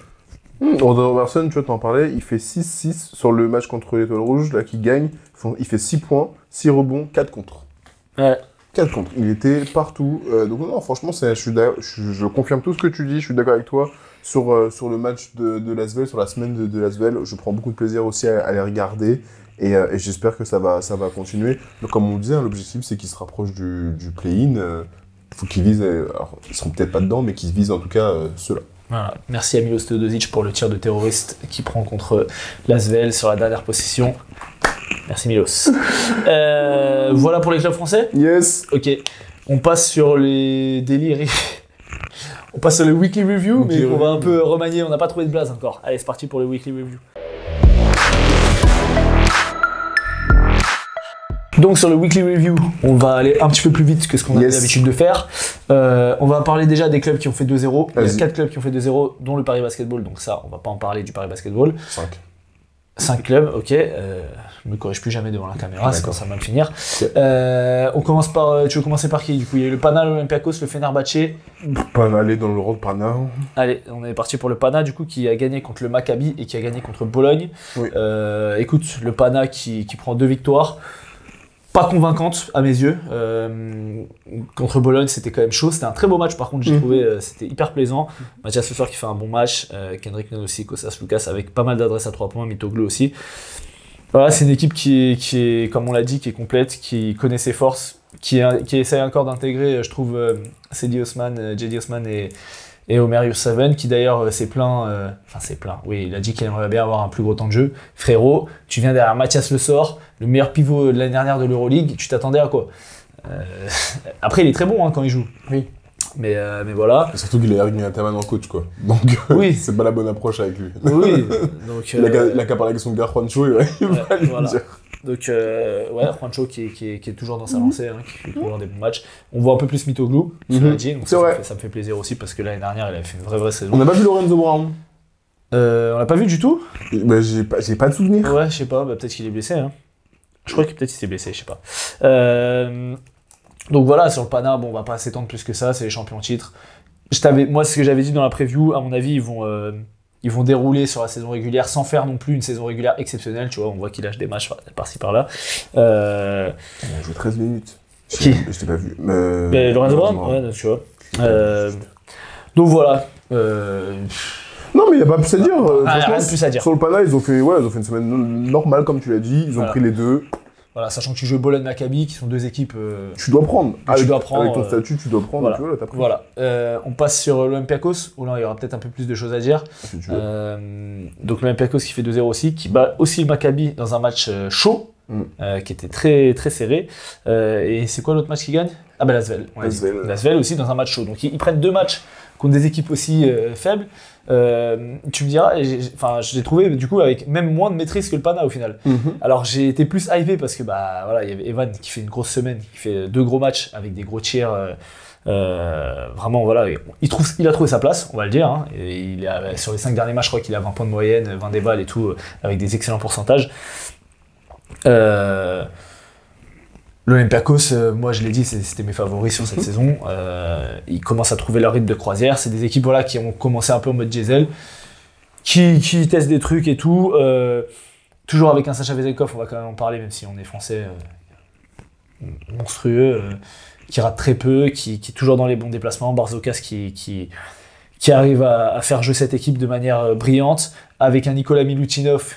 Speaker 2: André Robertson, tu vois, t'en parlais, il fait 6-6 sur le match contre l'Étoile Rouge, là, qui gagne. Il fait 6 points, 6 rebonds, 4 contre.
Speaker 1: Ouais.
Speaker 2: 4 contre. Il était partout. Donc, non, franchement, je confirme tout ce que tu dis, je suis d'accord avec toi. Sur le match de l'Asvel, sur la semaine de l'Asvel, je prends beaucoup de plaisir aussi à les regarder. Et j'espère que ça va continuer. Donc, comme on disait, hein, l'objectif, c'est qu'ils se rapprochent du play-in. Faut qu'ils visent, alors, ils seront peut-être pas dedans, mais qu'ils visent en tout cas ceux-là.
Speaker 1: Voilà. Merci à Milos Teodosic pour le tir de terroriste qui prend contre l'Asvel sur la dernière possession. Merci Milos. Voilà pour les clubs français.
Speaker 2: Yes.
Speaker 1: Ok, on passe sur les délires. On passe sur le weekly review, mais on va un peu remanier. On n'a pas trouvé de blaze encore. Allez, c'est parti pour le weekly review. Donc sur le weekly review, on va aller un petit peu plus vite que ce qu'on a l'habitude de faire. On va parler déjà des clubs qui ont fait 2-0. Il y a 4 clubs qui ont fait 2-0, dont le Paris Basketball. Donc ça, on va pas en parler du Paris Basketball. 5 clubs, ok. Ne me corrige plus jamais devant la caméra, c'est quand ça va mal finir. On commence par. Tu veux commencer par qui du coup? Il y a eu le Pana, l'Olympiakos, le Fenerbahçe.
Speaker 2: Pas aller dans le rôle de Pana.
Speaker 1: Allez, on est parti pour le Pana du coup qui a gagné contre le Maccabi et qui a gagné contre Bologne.
Speaker 2: Oui.
Speaker 1: Écoute, le Pana qui prend 2 victoires. pas convaincante à mes yeux. Contre Bologne, c'était quand même chaud. C'était un très beau match, par contre, j'ai trouvé, c'était hyper plaisant. Mathias Le Soir qui fait un bon match, Kendrick Nunn aussi, Kostas Lucas avec pas mal d'adresses à 3 points, Mitoglou aussi. Voilà, c'est une équipe qui est, comme on l'a dit, qui est complète, qui connaît ses forces, qui essaie encore d'intégrer, je trouve, J.D. Osman et Omer Yurtseven, qui d'ailleurs s'est plaint, oui, il a dit qu'il aimerait bien avoir un plus gros temps de jeu. Frérot, tu viens derrière Mathias Le Sort, le meilleur pivot de l'année dernière de l'Euroleague, tu t'attendais à quoi? Après, il est très bon quand il joue.
Speaker 2: Oui.
Speaker 1: Mais voilà.
Speaker 2: Et surtout qu'il est Eric Nataman en coach, quoi. Donc,
Speaker 1: oui.
Speaker 2: C'est pas la bonne approche avec lui.
Speaker 1: Oui. Donc,
Speaker 2: il a qu'à parler avec son gars Juancho, il va lui dire.
Speaker 1: Donc, Juancho qui est toujours dans sa lancée, qui fait toujours des bons matchs. On voit un peu plus Mitoglou, cela dit, donc ça me fait plaisir aussi parce que l'année dernière, il avait fait une vraie saison.
Speaker 2: On n'a pas vu Lorenzo Brown.
Speaker 1: On l'a pas vu du tout.
Speaker 2: Bah, j'ai pas de souvenir.
Speaker 1: Ouais, je sais pas, peut-être qu'il est blessé. Je crois que peut-être il s'est blessé, je sais pas. Donc voilà, sur le Pana, bon, on va pas s'étendre plus que ça, c'est les champions titres. Moi, ce que j'avais dit dans la preview, à mon avis, ils vont dérouler sur la saison régulière sans faire non plus une saison régulière exceptionnelle, tu vois, on voit qu'il lâche des matchs par-ci par-là.
Speaker 2: Il a joué 13 minutes.
Speaker 1: Qui ?
Speaker 2: Je t'ai pas vu.
Speaker 1: Lorenzo Brown ? Ouais, tu vois. Donc voilà.
Speaker 2: Non, mais il n'y a pas plus à dire.
Speaker 1: Rien de plus à dire.
Speaker 2: Sur le Pana, ils ont fait une semaine normale, comme tu l'as dit. Ils ont pris les deux.
Speaker 1: Voilà, sachant que tu joues Bologne Maccabi, qui sont deux équipes.
Speaker 2: Tu dois prendre.
Speaker 1: Avec
Speaker 2: ton statut, tu dois prendre.
Speaker 1: Voilà.
Speaker 2: Tu vois, là, t'as pris.
Speaker 1: Voilà. On passe sur l'Olympiakos, où là, il y aura peut-être un peu plus de choses à dire.
Speaker 2: Si tu veux.
Speaker 1: Donc l'Olympiakos qui fait 2-0 aussi, qui bat aussi le Maccabi dans un match chaud, qui était très, très serré. Et c'est quoi l'autre match qui gagne ? Ah ben l'Asvel. L'Asvel aussi dans un match chaud. Donc ils prennent deux matchs contre des équipes aussi faibles. Tu me diras, je l'ai trouvé du coup avec même moins de maîtrise que le Pana au final. Alors j'ai été plus hypé parce que il y avait Evan qui fait une grosse semaine, qui fait 2 gros matchs avec des gros tiers. Vraiment voilà, il a trouvé sa place, on va le dire. Et sur les 5 derniers matchs, je crois qu'il a 20 points de moyenne, 20 déballes et tout, avec des excellents pourcentages. L'Olympiakos, moi je l'ai dit, c'était mes favoris sur cette saison. Ils commencent à trouver leur rythme de croisière. C'est des équipes qui ont commencé un peu en mode diesel, qui testent des trucs et tout. Toujours avec un Sacha Vezenkov, on va quand même en parler, même si on est français, monstrueux, qui rate très peu, qui est toujours dans les bons déplacements. Barzokas qui arrive à faire jouer cette équipe de manière brillante, avec un Nicolas Milutinov.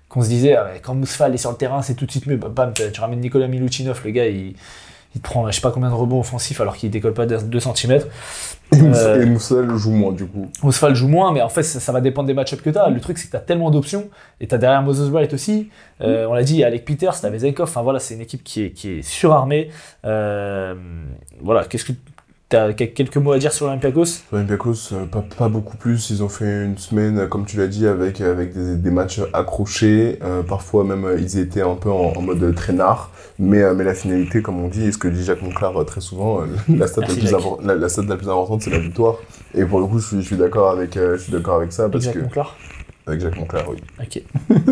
Speaker 1: Qu'on se disait, quand Mousfal est sur le terrain, c'est tout de suite mieux. Bam, tu ramènes Nicolas Milutinov, le gars, il te prend je sais pas combien de rebonds offensifs alors qu'il décolle pas de 2 cm.
Speaker 2: Et Mousfal joue moins, du coup.
Speaker 1: Mousfal joue moins, mais en fait, ça va dépendre des match-ups que tu as. Le truc, c'est que tu as tellement d'options, et tu as derrière Moses Wright aussi. On l'a dit, il y a Alec Peters, tu as Vezenkov. Enfin voilà, c'est une équipe qui est surarmée. Voilà, qu'est-ce que tu as quelques mots à dire sur l'Olympiakos ?
Speaker 2: L'Olympiakos, pas beaucoup plus. Ils ont fait une semaine, comme tu l'as dit, avec des matchs accrochés. Parfois même, ils étaient un peu en mode traînard. Mais la finalité, comme on dit, et ce que dit Jacques Monclar très souvent, la stat la plus importante, c'est la victoire. Et pour le coup, je suis d'accord avec ça. Parce
Speaker 1: Jacques
Speaker 2: que...
Speaker 1: Monclar ?
Speaker 2: Avec Jacques Monclar, oui.
Speaker 1: Ok.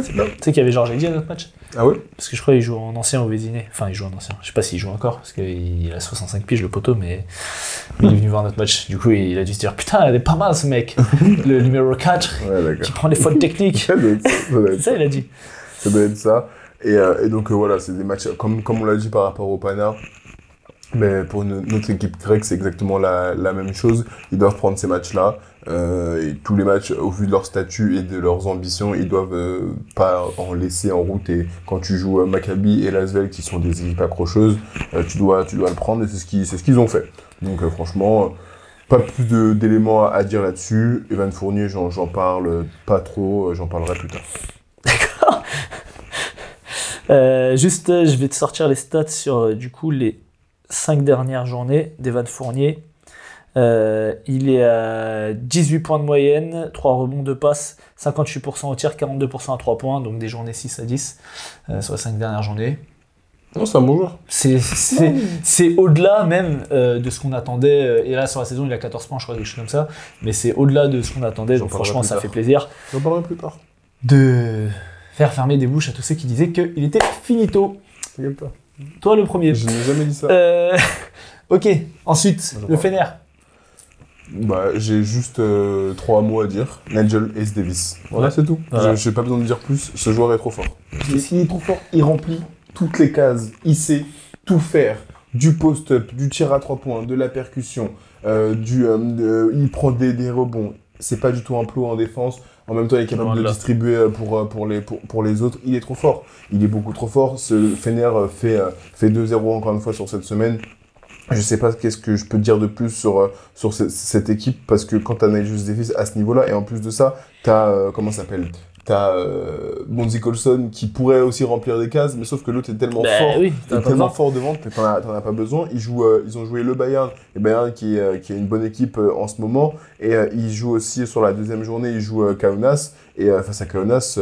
Speaker 1: C'est bien. Tu sais qu'il y avait Georges Eddy à notre match ?
Speaker 2: Ah ouais ?
Speaker 1: Parce que je crois qu'il joue en ancien au Vésiné. Enfin, il joue en ancien. Je sais pas s'il joue encore, parce qu'il a 65 piges, le poteau, mais il est venu voir notre match. Du coup, il a dû se dire, putain, il est pas mal ce mec. Le numéro 4, qui prend les fautes techniques. C'est ça, il a dit.
Speaker 2: Ça doit être ça. Et donc, voilà, c'est des matchs, comme on l'a dit par rapport au Pana. Mais pour notre équipe grecque, c'est exactement la même chose. Ils doivent prendre ces matchs-là. Et tous les matchs, au vu de leur statut et de leurs ambitions, ils doivent pas en laisser en route. Et quand tu joues Maccabi et Lasvel, qui sont des équipes accrocheuses, tu dois le prendre. Et c'est ce qu'ils ont fait. Donc franchement, pas plus d'éléments à dire là-dessus. Evan Fournier, j'en parle pas trop. J'en parlerai plus tard.
Speaker 1: D'accord. Juste, je vais te sortir les stats sur du coup les 5 dernières journées d'Evan Fournier. Il est à 18 points de moyenne, 3 rebonds, 2 passes, 58% au tir, 42% à 3 points, donc des journées 6 à 10 sur les 5 dernières journées.
Speaker 2: Non, c'est un bon joueur.
Speaker 1: C'est au-delà même de ce qu'on attendait, et là sur la saison il a 14 points, je crois, quelque chose comme ça, mais c'est au-delà de ce qu'on attendait, donc franchement ça fait plaisir.
Speaker 2: J'en parlerai plus tard.
Speaker 1: De faire fermer des bouches à tous ceux qui disaient qu'il était finito.
Speaker 2: T'inquiète pas.
Speaker 1: Toi le premier.
Speaker 2: Je n'ai jamais dit ça.
Speaker 1: Ok, ensuite, le Fener.
Speaker 2: J'ai juste 3 mots à dire. Nigel Ace Davis. Voilà, c'est tout.
Speaker 1: Voilà.
Speaker 2: J'ai pas besoin de dire plus. Ce joueur est trop fort.
Speaker 1: S'il est trop fort, il remplit
Speaker 2: toutes les cases. Il sait tout faire. Du post-up, du tir à 3 points, de la percussion, il prend des rebonds. C'est pas du tout un plot en défense. En même temps, il est capable de distribuer pour les autres. Il est trop fort. Il est beaucoup trop fort. Ce Fener fait 2-0 encore une fois sur cette semaine. Je sais pas qu'est-ce que je peux dire de plus sur cette équipe, parce que quand t'as Nigel Davis à ce niveau-là, et en plus de ça, t'as, comment ça s'appelle ? T'as Bonzi Colson qui pourrait aussi remplir des cases, mais sauf que l'autre est tellement fort devant que t'en as pas besoin. Ils ont joué le Bayern, et Bayern qui est une bonne équipe en ce moment, et ils jouent aussi sur la deuxième journée, ils jouent Kaunas, et face à Kaunas,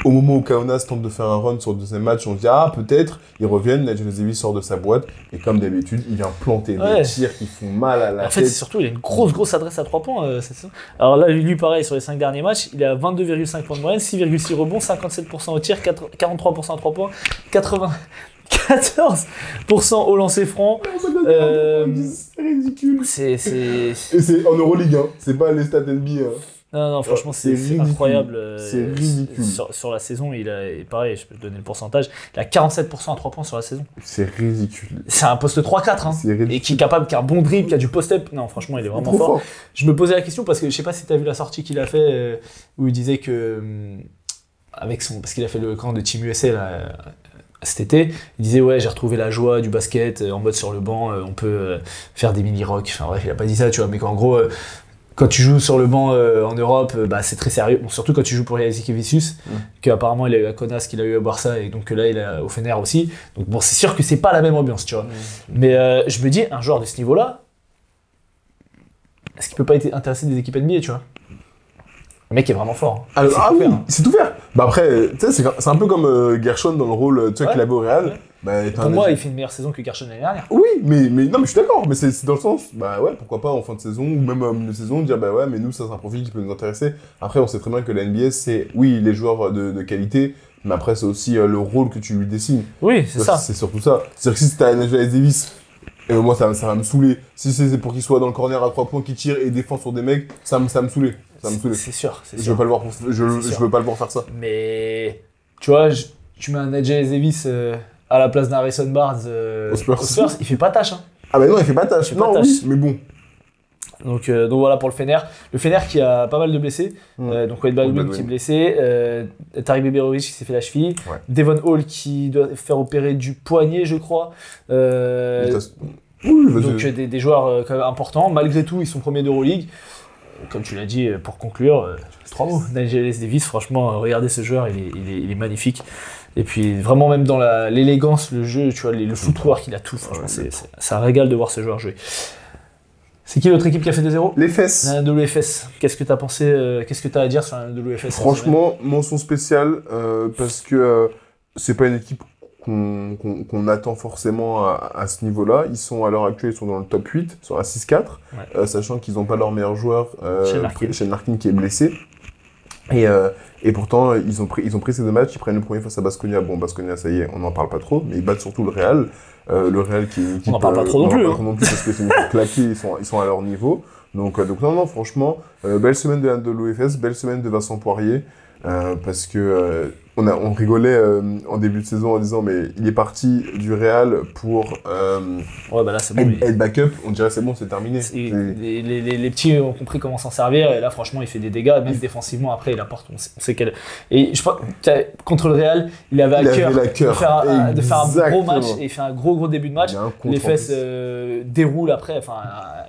Speaker 2: au moment où Kaunas tente de faire un run sur le deuxième match, on se dit ah peut-être, ils reviennent, Nigel Davis sort de sa boîte, et comme d'habitude, il vient planter des tirs qui font mal à la tête.
Speaker 1: En fait, c'est surtout, il a une grosse adresse à 3 points. C'est ça. Alors là, lui, pareil, sur les 5 derniers matchs, il a 22,5 points de moyenne, 6,6 rebonds, 57% au tir, 43% à 3 points, 94% au lancer franc.
Speaker 2: C'est ridicule. Et c'est en Euroleague, hein. C'est pas les stats NBA.
Speaker 1: Non, franchement, c'est incroyable.
Speaker 2: C'est ridicule.
Speaker 1: Sur la saison, pareil, je peux te donner le pourcentage, il a 47% à 3 points sur la saison.
Speaker 2: C'est ridicule.
Speaker 1: C'est un poste 3-4, hein, et qui est capable, qui a un bon dribble, qui a du post-up. Non, franchement, il est vraiment fort. Je me posais la question parce que je sais pas si tu as vu la sortie qu'il a fait où il disait que, parce qu'il a fait le camp de Team USA là, cet été, il disait ouais, j'ai retrouvé la joie du basket en mode sur le banc, on peut faire des mini-rocks. Enfin bref, il a pas dit ça, tu vois, mais qu'en gros. Quand tu joues sur le banc en Europe, c'est très sérieux. Bon, surtout quand tu joues pour Jasikevičius, qu'apparemment il a eu à Kaunas, qu'il a eu à Barça, et donc là il est au Fener aussi. Donc bon, c'est sûr que c'est pas la même ambiance, tu vois. Mais je me dis, un joueur de ce niveau-là, est-ce qu'il peut pas être intéressé des équipes NBA, tu vois? Le mec est vraiment fort.
Speaker 2: Hein. C'est tout faire. Bah après, tu sais, c'est un peu comme Gershon dans le rôle qu'il avait au Real. Bah,
Speaker 1: pour moi, il fait une meilleure saison que Gershon l'année dernière.
Speaker 2: Oui, mais non, mais je suis d'accord. Mais c'est dans le sens, bah ouais, pourquoi pas en fin de saison ou même en milieu de saison dire bah ouais, mais nous ça c'est un profil qui peut nous intéresser. Après, on sait très bien que la NBA c'est oui les joueurs de qualité, mais après c'est aussi le rôle que tu lui dessines.
Speaker 1: Oui, c'est ça.
Speaker 2: C'est surtout ça. C'est-à-dire que si t'as Nigel Davis, et moi ça va me saouler. Si c'est pour qu'il soit dans le corner à 3 points, qu'il tire et défend sur des mecs, ça va me saouler.
Speaker 1: C'est sûr.
Speaker 2: Je veux pas le voir je veux pas le voir faire ça.
Speaker 1: Mais tu vois, tu mets un Nigel Davis à la place d'un Harrison Barnes au Spurs, il fait pas tâche. Hein.
Speaker 2: Ah bah non, il fait pas tâche. Oui, mais bon.
Speaker 1: Donc voilà pour le Fener. Le Fener qui a pas mal de blessés. Donc Wade Baldwin qui est blessé. Tariq Beberovic qui s'est fait la cheville. Ouais. Devon Hall qui doit faire opérer du poignet, je crois. Donc des joueurs quand même importants. Malgré tout, ils sont premiers d'Euroleague. Comme tu l'as dit, pour conclure, 3 mots. Nigel Davis, franchement, regardez ce joueur, il est magnifique. Et puis vraiment même dans l'élégance, le jeu, tu vois, le footwork, il a tout. Franchement, c'est un régal de voir ce joueur jouer. C'est qui l'autre équipe qui a fait 2-0 ?
Speaker 2: Les Fesses.
Speaker 1: La WFS. Qu'est-ce que tu as pensé, qu'est-ce que tu as à dire sur la WFS ?
Speaker 2: Franchement, mention spéciale, parce que c'est pas une équipe qu'on attend forcément à ce niveau-là. Ils sont à l'heure actuelle, ils sont dans le top 8, ils sont à 6-4, sachant qu'ils n'ont pas leur meilleur joueur, Shane Larkin qui est blessé. Et pourtant, ils ont pris ces 2 matchs, ils prennent le premier face à Baskonia. Bon, Baskonia, ça y est, on n'en parle pas trop, mais ils battent surtout le Real. Le Real qui est une équipe...
Speaker 1: On n'en parle pas trop non plus.
Speaker 2: Parce que c'est une équipe claquée, ils sont à leur niveau. Donc non, franchement, belle semaine de l'OFS, belle semaine de Vincent Poirier, parce que on rigolait en début de saison en disant mais il est parti du Real pour
Speaker 1: là, c'est bon,
Speaker 2: être backup, on dirait c'est bon, c'est terminé.
Speaker 1: Les petits ont compris comment s'en servir, et là franchement il fait des dégâts, même défensivement après il apporte, on sait quel... Et je crois contre le Real, il avait à cœur de faire un gros match, et il fait un gros début de match. Les Fesses déroulent après, enfin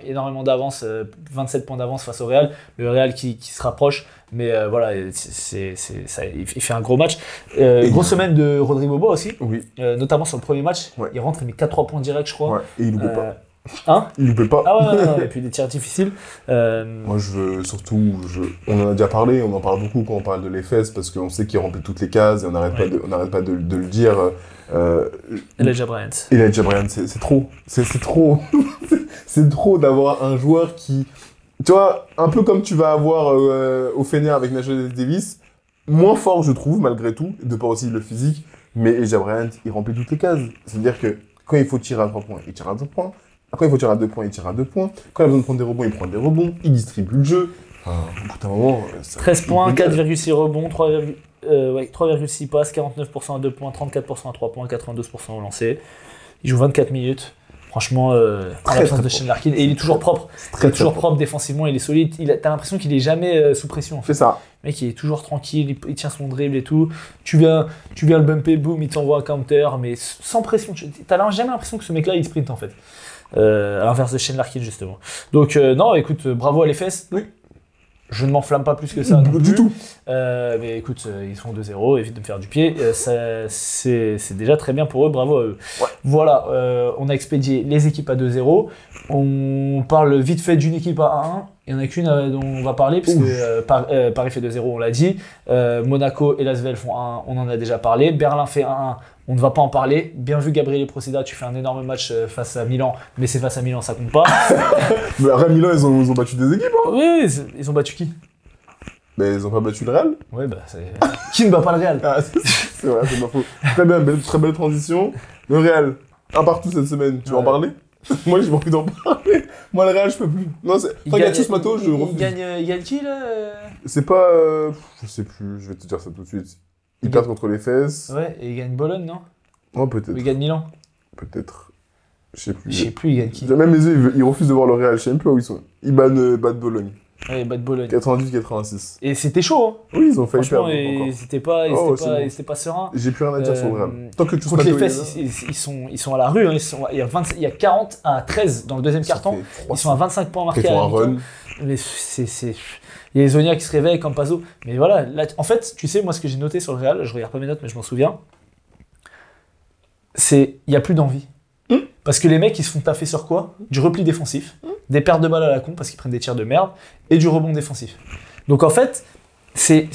Speaker 1: énormément d'avance, 27 points d'avance face au Real, le Real qui se rapproche. Mais voilà, il fait un gros match. Grosse semaine de Rodrigo Boa aussi, notamment sur le premier match. Il rentre, il met 4-3 points directs, je crois.
Speaker 2: Et il ne loupe pas.
Speaker 1: Hein?
Speaker 2: Il ne loupe pas.
Speaker 1: Ah ouais, et puis des tirs difficiles.
Speaker 2: Moi, je veux surtout... On en a déjà parlé, on en parle beaucoup quand on parle de l'EFS, parce qu'on sait qu'il remplit toutes les cases, et on n'arrête pas de le dire.
Speaker 1: Elijah Bryant.
Speaker 2: Elijah Bryant, c'est trop. C'est trop. C'est trop d'avoir un joueur qui... Tu vois, un peu comme tu vas avoir au Fener avec Nigel Davis, moins fort je trouve malgré tout, de par aussi le physique, mais Elijah Bryant, il remplit toutes les cases. C'est-à-dire que quand il faut tirer à 3 points, il tire à 2 points. Quand il faut tirer à 2 points, il tire à 2 points. Quand il a besoin de prendre des rebonds, il prend des rebonds. Il distribue le jeu. Enfin, au bout d'un moment...
Speaker 1: 13 points, 4,6 rebonds, 3,6 passes, 49% à 2 points, 34% à 3 points, 92% au lancer. Il joue 24 minutes. Franchement, à l'absence de Shane Larkin. Et il est toujours propre. Il est toujours propre défensivement, il est solide. T'as l'impression qu'il est jamais sous pression. En fait.
Speaker 2: C'est ça.
Speaker 1: Le mec, il est toujours tranquille, il tient son dribble et tout. Tu viens le bumper, boum, il t'envoie un counter, mais sans pression. T'as jamais l'impression que ce mec-là, il sprint en fait. À l'inverse de Shane Larkin, justement. Donc, non, écoute, bravo à les fesses.
Speaker 2: Oui.
Speaker 1: Je ne m'enflamme pas plus que ça.
Speaker 2: Du tout.
Speaker 1: Mais écoute, ils sont 2-0, évite de me faire du pied. C'est déjà très bien pour eux, bravo à eux.
Speaker 2: Ouais.
Speaker 1: Voilà, on a expédié les équipes à 2-0. On parle vite fait d'une équipe à 1-1. Il n'y en a qu'une dont on va parler, puisque Paris fait 2-0, on l'a dit. Monaco et l'Asvel font 1-1, on en a déjà parlé. Berlin fait 1-1. On ne va pas en parler. Bien vu, Gabriele Procida, tu fais un énorme match face à Milan, mais c'est face à Milan, ça compte pas.
Speaker 2: Mais Real Milan, ils ont battu des équipes. Hein.
Speaker 1: Oui, ils ont battu qui?
Speaker 2: Mais ils ont pas battu le Real.
Speaker 1: Oui, qui ne bat pas le Real?
Speaker 2: Ah, c'est vrai, c'est ma faute. Très bien, très belle transition. Le Real, un partout cette semaine, tu veux en parler? Moi, j'ai pas envie d'en parler. Moi, le Real, je peux plus. Non, Gatos Mato, je refuse.
Speaker 1: Il gagne qui, là?
Speaker 2: C'est pas... je sais plus, je vais te dire ça tout de suite. Ils perdent contre les fesses.
Speaker 1: Ouais, et il gagne Bologne, non?
Speaker 2: Oh, peut-être.
Speaker 1: Il gagne Milan?
Speaker 2: Peut-être. Je sais plus.
Speaker 1: Je sais plus, il gagne qui?
Speaker 2: Même les yeux, ils refusent de voir le Real. Je sais même plus où ils sont. Ils battent Bologne.
Speaker 1: Ouais, ils battent Bologne.
Speaker 2: 98-86.
Speaker 1: Et c'était chaud, hein?
Speaker 2: Oui, ils ont failli perdre.
Speaker 1: Franchement, ils étaient pas sereins.
Speaker 2: J'ai plus rien à dire sur le Real. Tant que tu
Speaker 1: contre les fesses, ils sont à la rue. Hein. Il y a 40-13 dans le deuxième quart-temps. Ils sont à 25 points marqués à la mi-temps. Mais il y a les Zonia qui se réveillent, Campazzo. Mais voilà, là, en fait, tu sais, moi, ce que j'ai noté sur le Real, je regarde pas mes notes, mais je m'en souviens, c'est il n'y a plus d'envie. Parce que les mecs, ils se font taffer sur quoi? Du repli défensif, des pertes de balles à la con parce qu'ils prennent des tirs de merde, et du rebond défensif. Donc en fait, c'est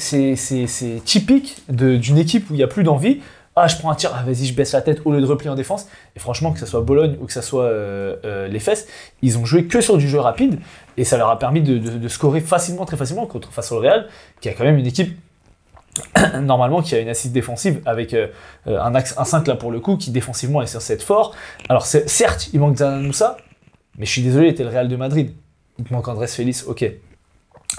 Speaker 1: typique d'une équipe où il n'y a plus d'envie. Ah, je prends un tir, ah, vas-y, je baisse la tête au lieu de replier en défense. Et franchement, que ce soit Bologne ou que ce soit les fesses, ils ont joué que sur du jeu rapide et ça leur a permis de scorer facilement, très facilement face au Real, qui a quand même une équipe normalement qui a une assise défensive avec un 5 là pour le coup qui défensivement est censé être fort. Alors certes, il manque Zanoussa, mais je suis désolé, t'es le Real de Madrid. Il te manque Andrés Félix, ok.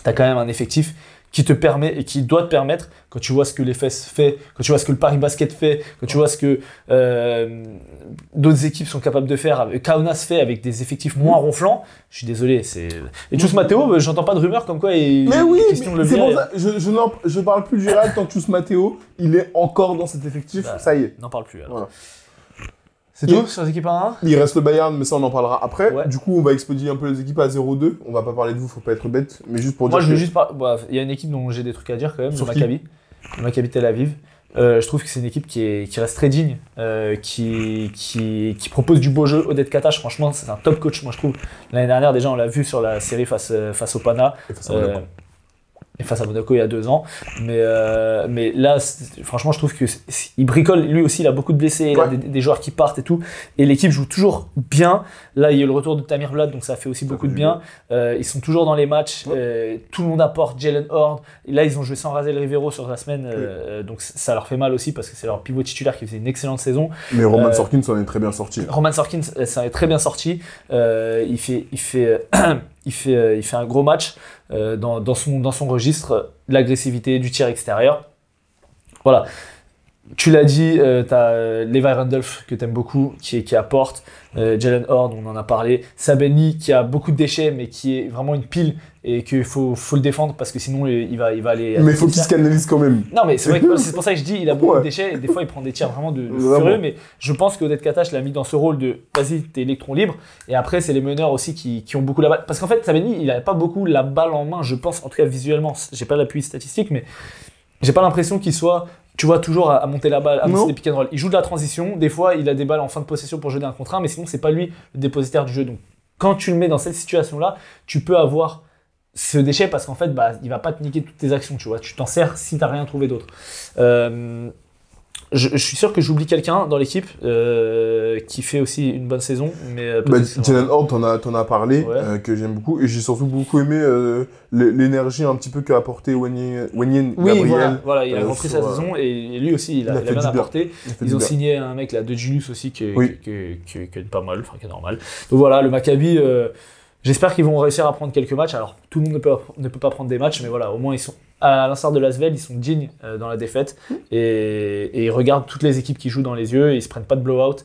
Speaker 1: T'as quand même un effectif qui te permet et qui doit te permettre, quand tu vois ce que les fesses fait, quand tu vois ce que le Paris Basket fait, quand tu vois ce que d'autres équipes sont capables de faire, Kaunas fait avec des effectifs moins ronflants, je suis désolé. Et Chus Matteo, j'entends pas de rumeurs comme quoi il
Speaker 2: question de le c'est pour ça, je parle plus du Real tant que Chus Matteo, il est encore dans cet effectif, ça y est.
Speaker 1: N'en parle plus alors.
Speaker 2: Voilà.
Speaker 1: C'est tout sur les équipes à 1?
Speaker 2: Il reste le Bayern, mais ça on en parlera après.
Speaker 1: Ouais.
Speaker 2: Du coup, on va expédier un peu les équipes à 0-2. On va pas parler de vous, faut pas être bête, mais juste pour dire.
Speaker 1: Moi, je veux juste il y a une équipe dont j'ai des trucs à dire quand même, le Maccabi. Le Maccabi Tel Aviv. Je trouve que c'est une équipe qui reste très digne, qui propose du beau jeu. Odette Katash, franchement, c'est un top coach, moi je trouve. L'année dernière, déjà, on l'a vu sur la série face au Pana. Et face à Monaco il y a 2 ans. Mais là, franchement, je trouve qu'il bricole. Lui aussi, il a beaucoup de blessés, il a des joueurs qui partent et tout. Et l'équipe joue toujours bien. Là, il y a eu le retour de Tamir Vlad, donc ça fait aussi beaucoup de bien. Ils sont toujours dans les matchs. Tout le monde apporte. Jalen Horn. Et là, ils ont joué sans raser le Rivero sur la semaine. Donc ça leur fait mal aussi parce que c'est leur pivot titulaire qui faisait une excellente saison.
Speaker 2: Mais Roman Sorkin s'en est très bien sorti.
Speaker 1: Roman Sorkin s'en est très bien sorti. Il fait un gros match dans son registre, l'agressivité du tir extérieur. Voilà. Tu l'as dit, tu as Levi Randolph que tu aimes beaucoup, qui apporte. Jalen Horn, on en a parlé. Sabeni qui a beaucoup de déchets, mais qui est vraiment une pile et qu'il faut le défendre parce que sinon il va aller.
Speaker 2: Mais il faut qu'il se canalise quand même.
Speaker 1: Non, mais c'est vrai que c'est pour ça que je dis il a beaucoup de déchets et des fois il prend des tirs vraiment de furieux. Mais je pense que Odette Katash l'a mis dans ce rôle de vas-y, t'es électron libre. Et après, c'est les meneurs aussi qui ont beaucoup la balle. Parce qu'en fait, Sabeni, il n'avait pas beaucoup la balle en main, je pense, en tout cas visuellement. J'ai pas l'appui statistique, mais j'ai pas l'impression qu'il soit. Tu vois, toujours à monter la balle, à monter des pick and roll. Il joue de la transition, des fois il a des balles en fin de possession pour jouer un contre un, mais sinon c'est pas lui le dépositaire du jeu. Donc quand tu le mets dans cette situation-là, tu peux avoir ce déchet parce qu'en fait, il va pas te niquer toutes tes actions, tu vois. Tu t'en sers si t'as rien trouvé d'autre. Je suis sûr que j'oublie quelqu'un dans l'équipe qui fait aussi une bonne saison. Mais
Speaker 2: Jalen Horn, t'en as parlé, que j'aime beaucoup. Et j'ai surtout beaucoup aimé l'énergie un petit peu qu'a apporté Wenyen Gabriel.
Speaker 1: Voilà, il a repris sa saison et lui aussi, il a bien apporté. Ils ont signé un mec là, de Julius aussi qui est pas mal, qui est normal. Donc voilà, le Maccabi, j'espère qu'ils vont réussir à prendre quelques matchs. Alors tout le monde ne peut pas prendre des matchs, mais voilà, au moins à l'instar de l'Asvel, ils sont dignes dans la défaite et ils regardent toutes les équipes qui jouent dans les yeux et ils se prennent pas de blowout,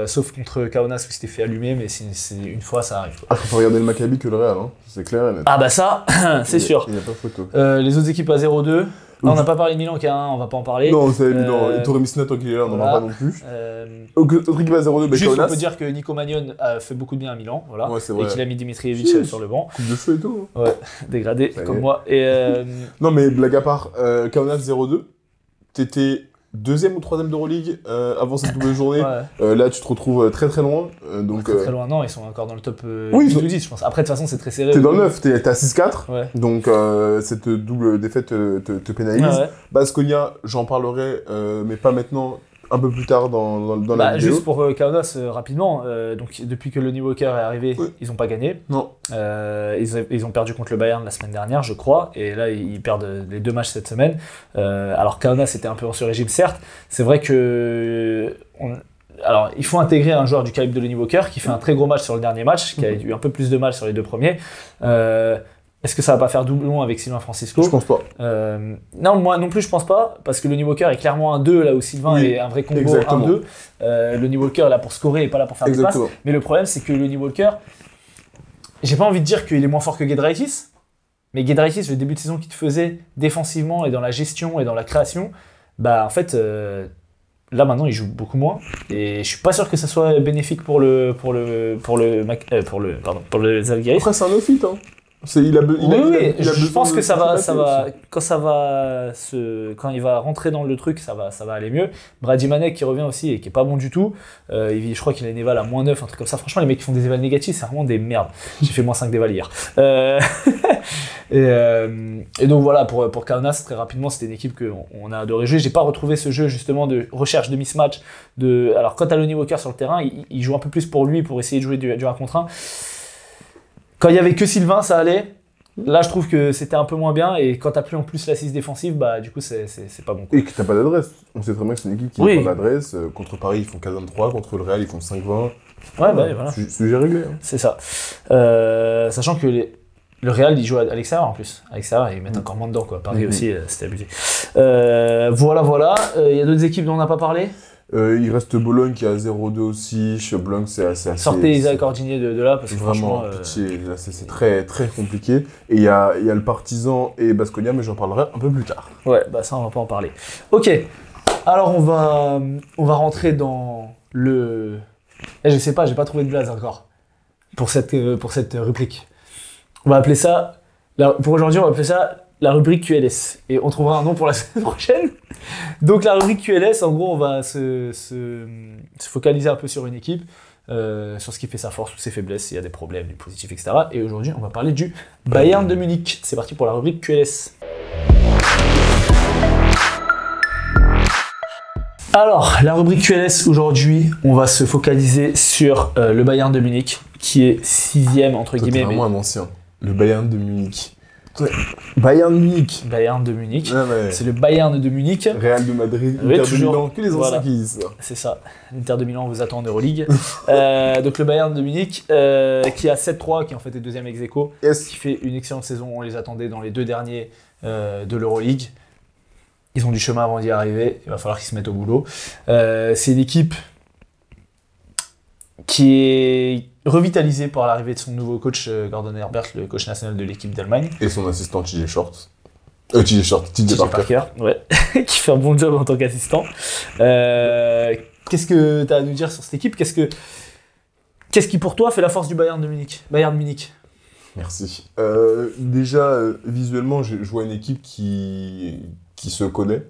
Speaker 1: sauf contre Kaunas où c'était fait allumer, mais c'est une fois ça arrive.
Speaker 2: Ah, faut regarder le Maccabi que le Real, hein. C'est clair et net.
Speaker 1: Ah bah ça, c'est sûr.
Speaker 2: Il n'y a pas photo.
Speaker 1: Les autres équipes à 0-2. On n'a pas parlé de Milan qui a 1, on va pas en parler.
Speaker 2: Non, c'est évident. Et Torre Messina, tant qu'il est là, on n'en parle pas non plus. Autre équipe à 0-2,
Speaker 1: juste,
Speaker 2: Kaunas.
Speaker 1: on peut dire que Nico Magnon a fait beaucoup de bien à Milan, voilà,
Speaker 2: ouais, c'est
Speaker 1: et
Speaker 2: vrai.
Speaker 1: qu'il a mis Dimitrijevic sur le banc.
Speaker 2: Coupe de cheveux et tout.
Speaker 1: Ouais, dégradé comme moi. Et
Speaker 2: Non, mais blague à part, Kaunas 0-2, t'étais 2e ou 3e d'Euroleague avant cette double journée.
Speaker 1: ouais.
Speaker 2: Là, tu te retrouves très très loin. Donc,
Speaker 1: très loin, non, ils sont encore dans le top
Speaker 2: oui,
Speaker 1: 8 ou 10, je pense. Après, de toute façon, c'est très serré.
Speaker 2: T'es dans le 9, t'es à 6-4.
Speaker 1: Ouais.
Speaker 2: Donc, cette double défaite te pénalise.
Speaker 1: Ouais.
Speaker 2: Basconia, j'en parlerai, mais pas maintenant. Un peu plus tard dans la vidéo.
Speaker 1: Juste pour Kaunas, rapidement, donc depuis que Lonnie Walker est arrivé, ils n'ont pas gagné.
Speaker 2: Non.
Speaker 1: Ils ont perdu contre le Bayern la semaine dernière, je crois, et là ils perdent les 2 matchs cette semaine. Alors Kaunas était un peu en sur-régime, certes. C'est vrai que... Alors, il faut intégrer un joueur du calibre de Lonnie Walker qui fait un très gros match sur le dernier match, qui a eu un peu plus de mal sur les 2 premiers. Est-ce que ça va pas faire doublon avec Sylvain Francisco ?
Speaker 2: Je pense pas.
Speaker 1: Non, moi non plus je pense pas, parce que Lonnie Walker est clairement un 2 là où Sylvain est un vrai combo 1-2. Lonnie Walker est là pour scorer et pas là pour faire des passes. Mais le problème c'est que Lonnie Walker, j'ai pas envie de dire qu'il est moins fort que Giedraitis, mais Giedraitis, le début de saison qu'il te faisait défensivement et dans la gestion et dans la création, bah en fait là maintenant il joue beaucoup moins et je suis pas sûr que ça soit bénéfique pour les Zalgiris.
Speaker 2: Après c'est un no-fit, hein.
Speaker 1: Je pense que ça va quand il va rentrer dans le truc, ça va aller mieux. Brady Manek qui revient aussi et qui est pas bon du tout. Je crois qu'il a une éval à -9, un truc comme ça. Franchement, les mecs qui font des évals négatifs, c'est vraiment des merdes. J'ai fait -5 d'éval hier. Et donc voilà, pour Kaunas, très rapidement, c'était une équipe qu'on a adoré jouer. J'ai pas retrouvé ce jeu justement de recherche de mismatch. Alors quand t'as Lonnie Walker sur le terrain, il joue un peu plus pour lui, pour essayer de jouer du 1 contre 1. Quand il y avait que Sylvain, ça allait. Là, je trouve que c'était un peu moins bien. Et quand t'as plus en plus l'assise défensive, bah du coup, c'est pas bon.
Speaker 2: Et que t'as pas d'adresse. On sait très bien que c'est une équipe qui n'a pas d'adresse. Contre Paris, ils font 15-23. Contre le Real, ils font 5-20.
Speaker 1: Ouais, voilà.
Speaker 2: Sujet réglé. Hein.
Speaker 1: C'est ça. Sachant que le Real, il joue à l'extérieur en plus. À l'extérieur, ils mettent encore moins dedans, quoi. Paris aussi, c'était abusé. Voilà. Il y a d'autres équipes dont on n'a pas parlé.
Speaker 2: Il reste Bologne qui est à 0-2 aussi. Bologne, c'est assez.
Speaker 1: Sortez Isaac Cordigné de là parce que
Speaker 2: vraiment,
Speaker 1: franchement.
Speaker 2: Pitié, là, c'est très très compliqué. Et il y a le Partizan et Baskonia, mais j'en parlerai un peu plus tard.
Speaker 1: Ouais, bah ça, on va pas en parler. Ok. Alors, on va rentrer dans le. Je sais pas, j'ai pas trouvé de blaze encore pour cette rubrique. On va appeler ça. Pour aujourd'hui, on va appeler ça la rubrique QLS. Et on trouvera un nom pour la semaine prochaine. Donc la rubrique QLS, en gros, on va se focaliser un peu sur une équipe, sur ce qui fait sa force ou ses faiblesses, s'il y a des problèmes, du positif, etc. Et aujourd'hui, on va parler du Bayern de Munich. C'est parti pour la rubrique QLS. Alors, la rubrique QLS, aujourd'hui, on va se focaliser sur le Bayern de Munich, qui est 6e, entre guillemets.
Speaker 2: C'est vraiment un ancien. Le Bayern de Munich. Bayern de Munich.
Speaker 1: Bayern de Munich.
Speaker 2: Ah ouais.
Speaker 1: C'est le Bayern de Munich.
Speaker 2: Real de Madrid, Inter de Milan, que les anciens qui disent ça.
Speaker 1: C'est ça. L'Inter de Milan vous attend en Euroleague. Donc le Bayern de Munich, qui a 7-3, qui en fait est 2e ex-aequo, qui fait une excellente saison. On les attendait dans les 2 derniers de l'Euroleague. Ils ont du chemin avant d'y arriver. Il va falloir qu'ils se mettent au boulot. C'est une équipe qui est revitalisé par l'arrivée de son nouveau coach Gordon Herbert, le coach national de l'équipe d'Allemagne.
Speaker 2: Et son assistant TJ Parker.
Speaker 1: Ouais, qui fait un bon job en tant qu'assistant. Qu'est-ce que tu as à nous dire sur cette équipe ? Qu'est-ce qui pour toi fait la force du Bayern de Munich ?
Speaker 2: Merci. Déjà, visuellement, je vois une équipe qui se connaît.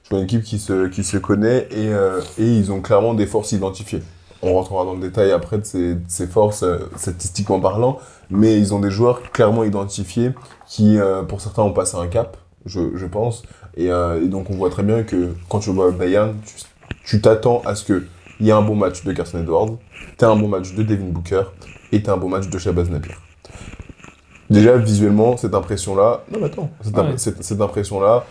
Speaker 2: Je vois une équipe qui se connaît et ils ont clairement des forces identifiées. On rentrera dans le détail après de ces forces, statistiquement parlant, mais ils ont des joueurs clairement identifiés qui, pour certains, ont passé un cap, je pense. Et donc, on voit très bien que quand tu vois Bayern, tu t'attends à ce qu'il y ait un bon match de Carson Edwards, tu as un bon match de Devin Booker et tu as un bon match de Shabazz Napier. Déjà, visuellement, cette impression-là, cette impression-là,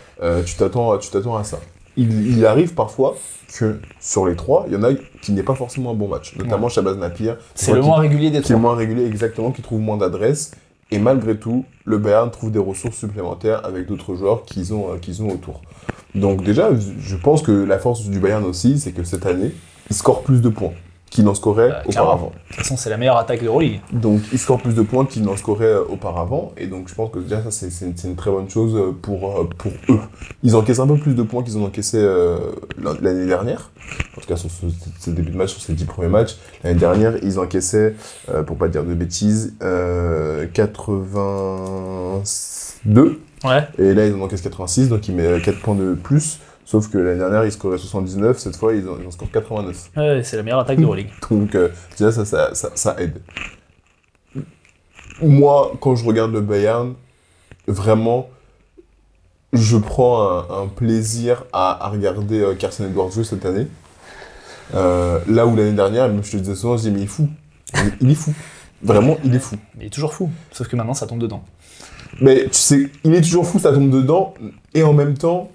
Speaker 2: tu t'attends à ça. Il arrive parfois que sur les 3, il y en a qui n'est pas forcément un bon match, notamment Shabazz Napier.
Speaker 1: C'est le moins régulier des 3.
Speaker 2: Qui est moins régulier, exactement, qui trouve moins d'adresse. Et malgré tout, le Bayern trouve des ressources supplémentaires avec d'autres joueurs qu'ils ont autour. Donc déjà, je pense que la force du Bayern aussi, c'est que cette année, il score plus de points qu'il n'en scorait auparavant.
Speaker 1: De toute façon, c'est la meilleure attaque de l'Euroleague.
Speaker 2: Donc il score plus de points qu'il n'en scorait auparavant. Et donc je pense que déjà, ça, c'est une très bonne chose pour eux. Ils encaissent un peu plus de points qu'ils ont encaissé l'année dernière. En tout cas, sur ce début de match, sur ces 10 premiers matchs. L'année dernière, ils encaissaient, pour pas dire de bêtises, 82.
Speaker 1: Ouais.
Speaker 2: Et là, ils en encaissent 86, donc il met 4 points de plus. Sauf que l'année dernière, ils scoraient 79, cette fois, ils en scorent 89.
Speaker 1: Ouais, c'est la meilleure attaque de l'Euroleague.
Speaker 2: Donc, déjà, ça aide. Moi, quand je regarde le Bayern, vraiment, je prends un plaisir à regarder Carson Edwards jouer cette année. Là où l'année dernière, même je te disais souvent, je disais, mais il est fou. Il est fou. Vraiment, il est fou.
Speaker 1: Il est toujours fou, sauf que maintenant, ça tombe dedans.
Speaker 2: Mais tu sais, il est toujours fou, ça tombe dedans, et en même temps,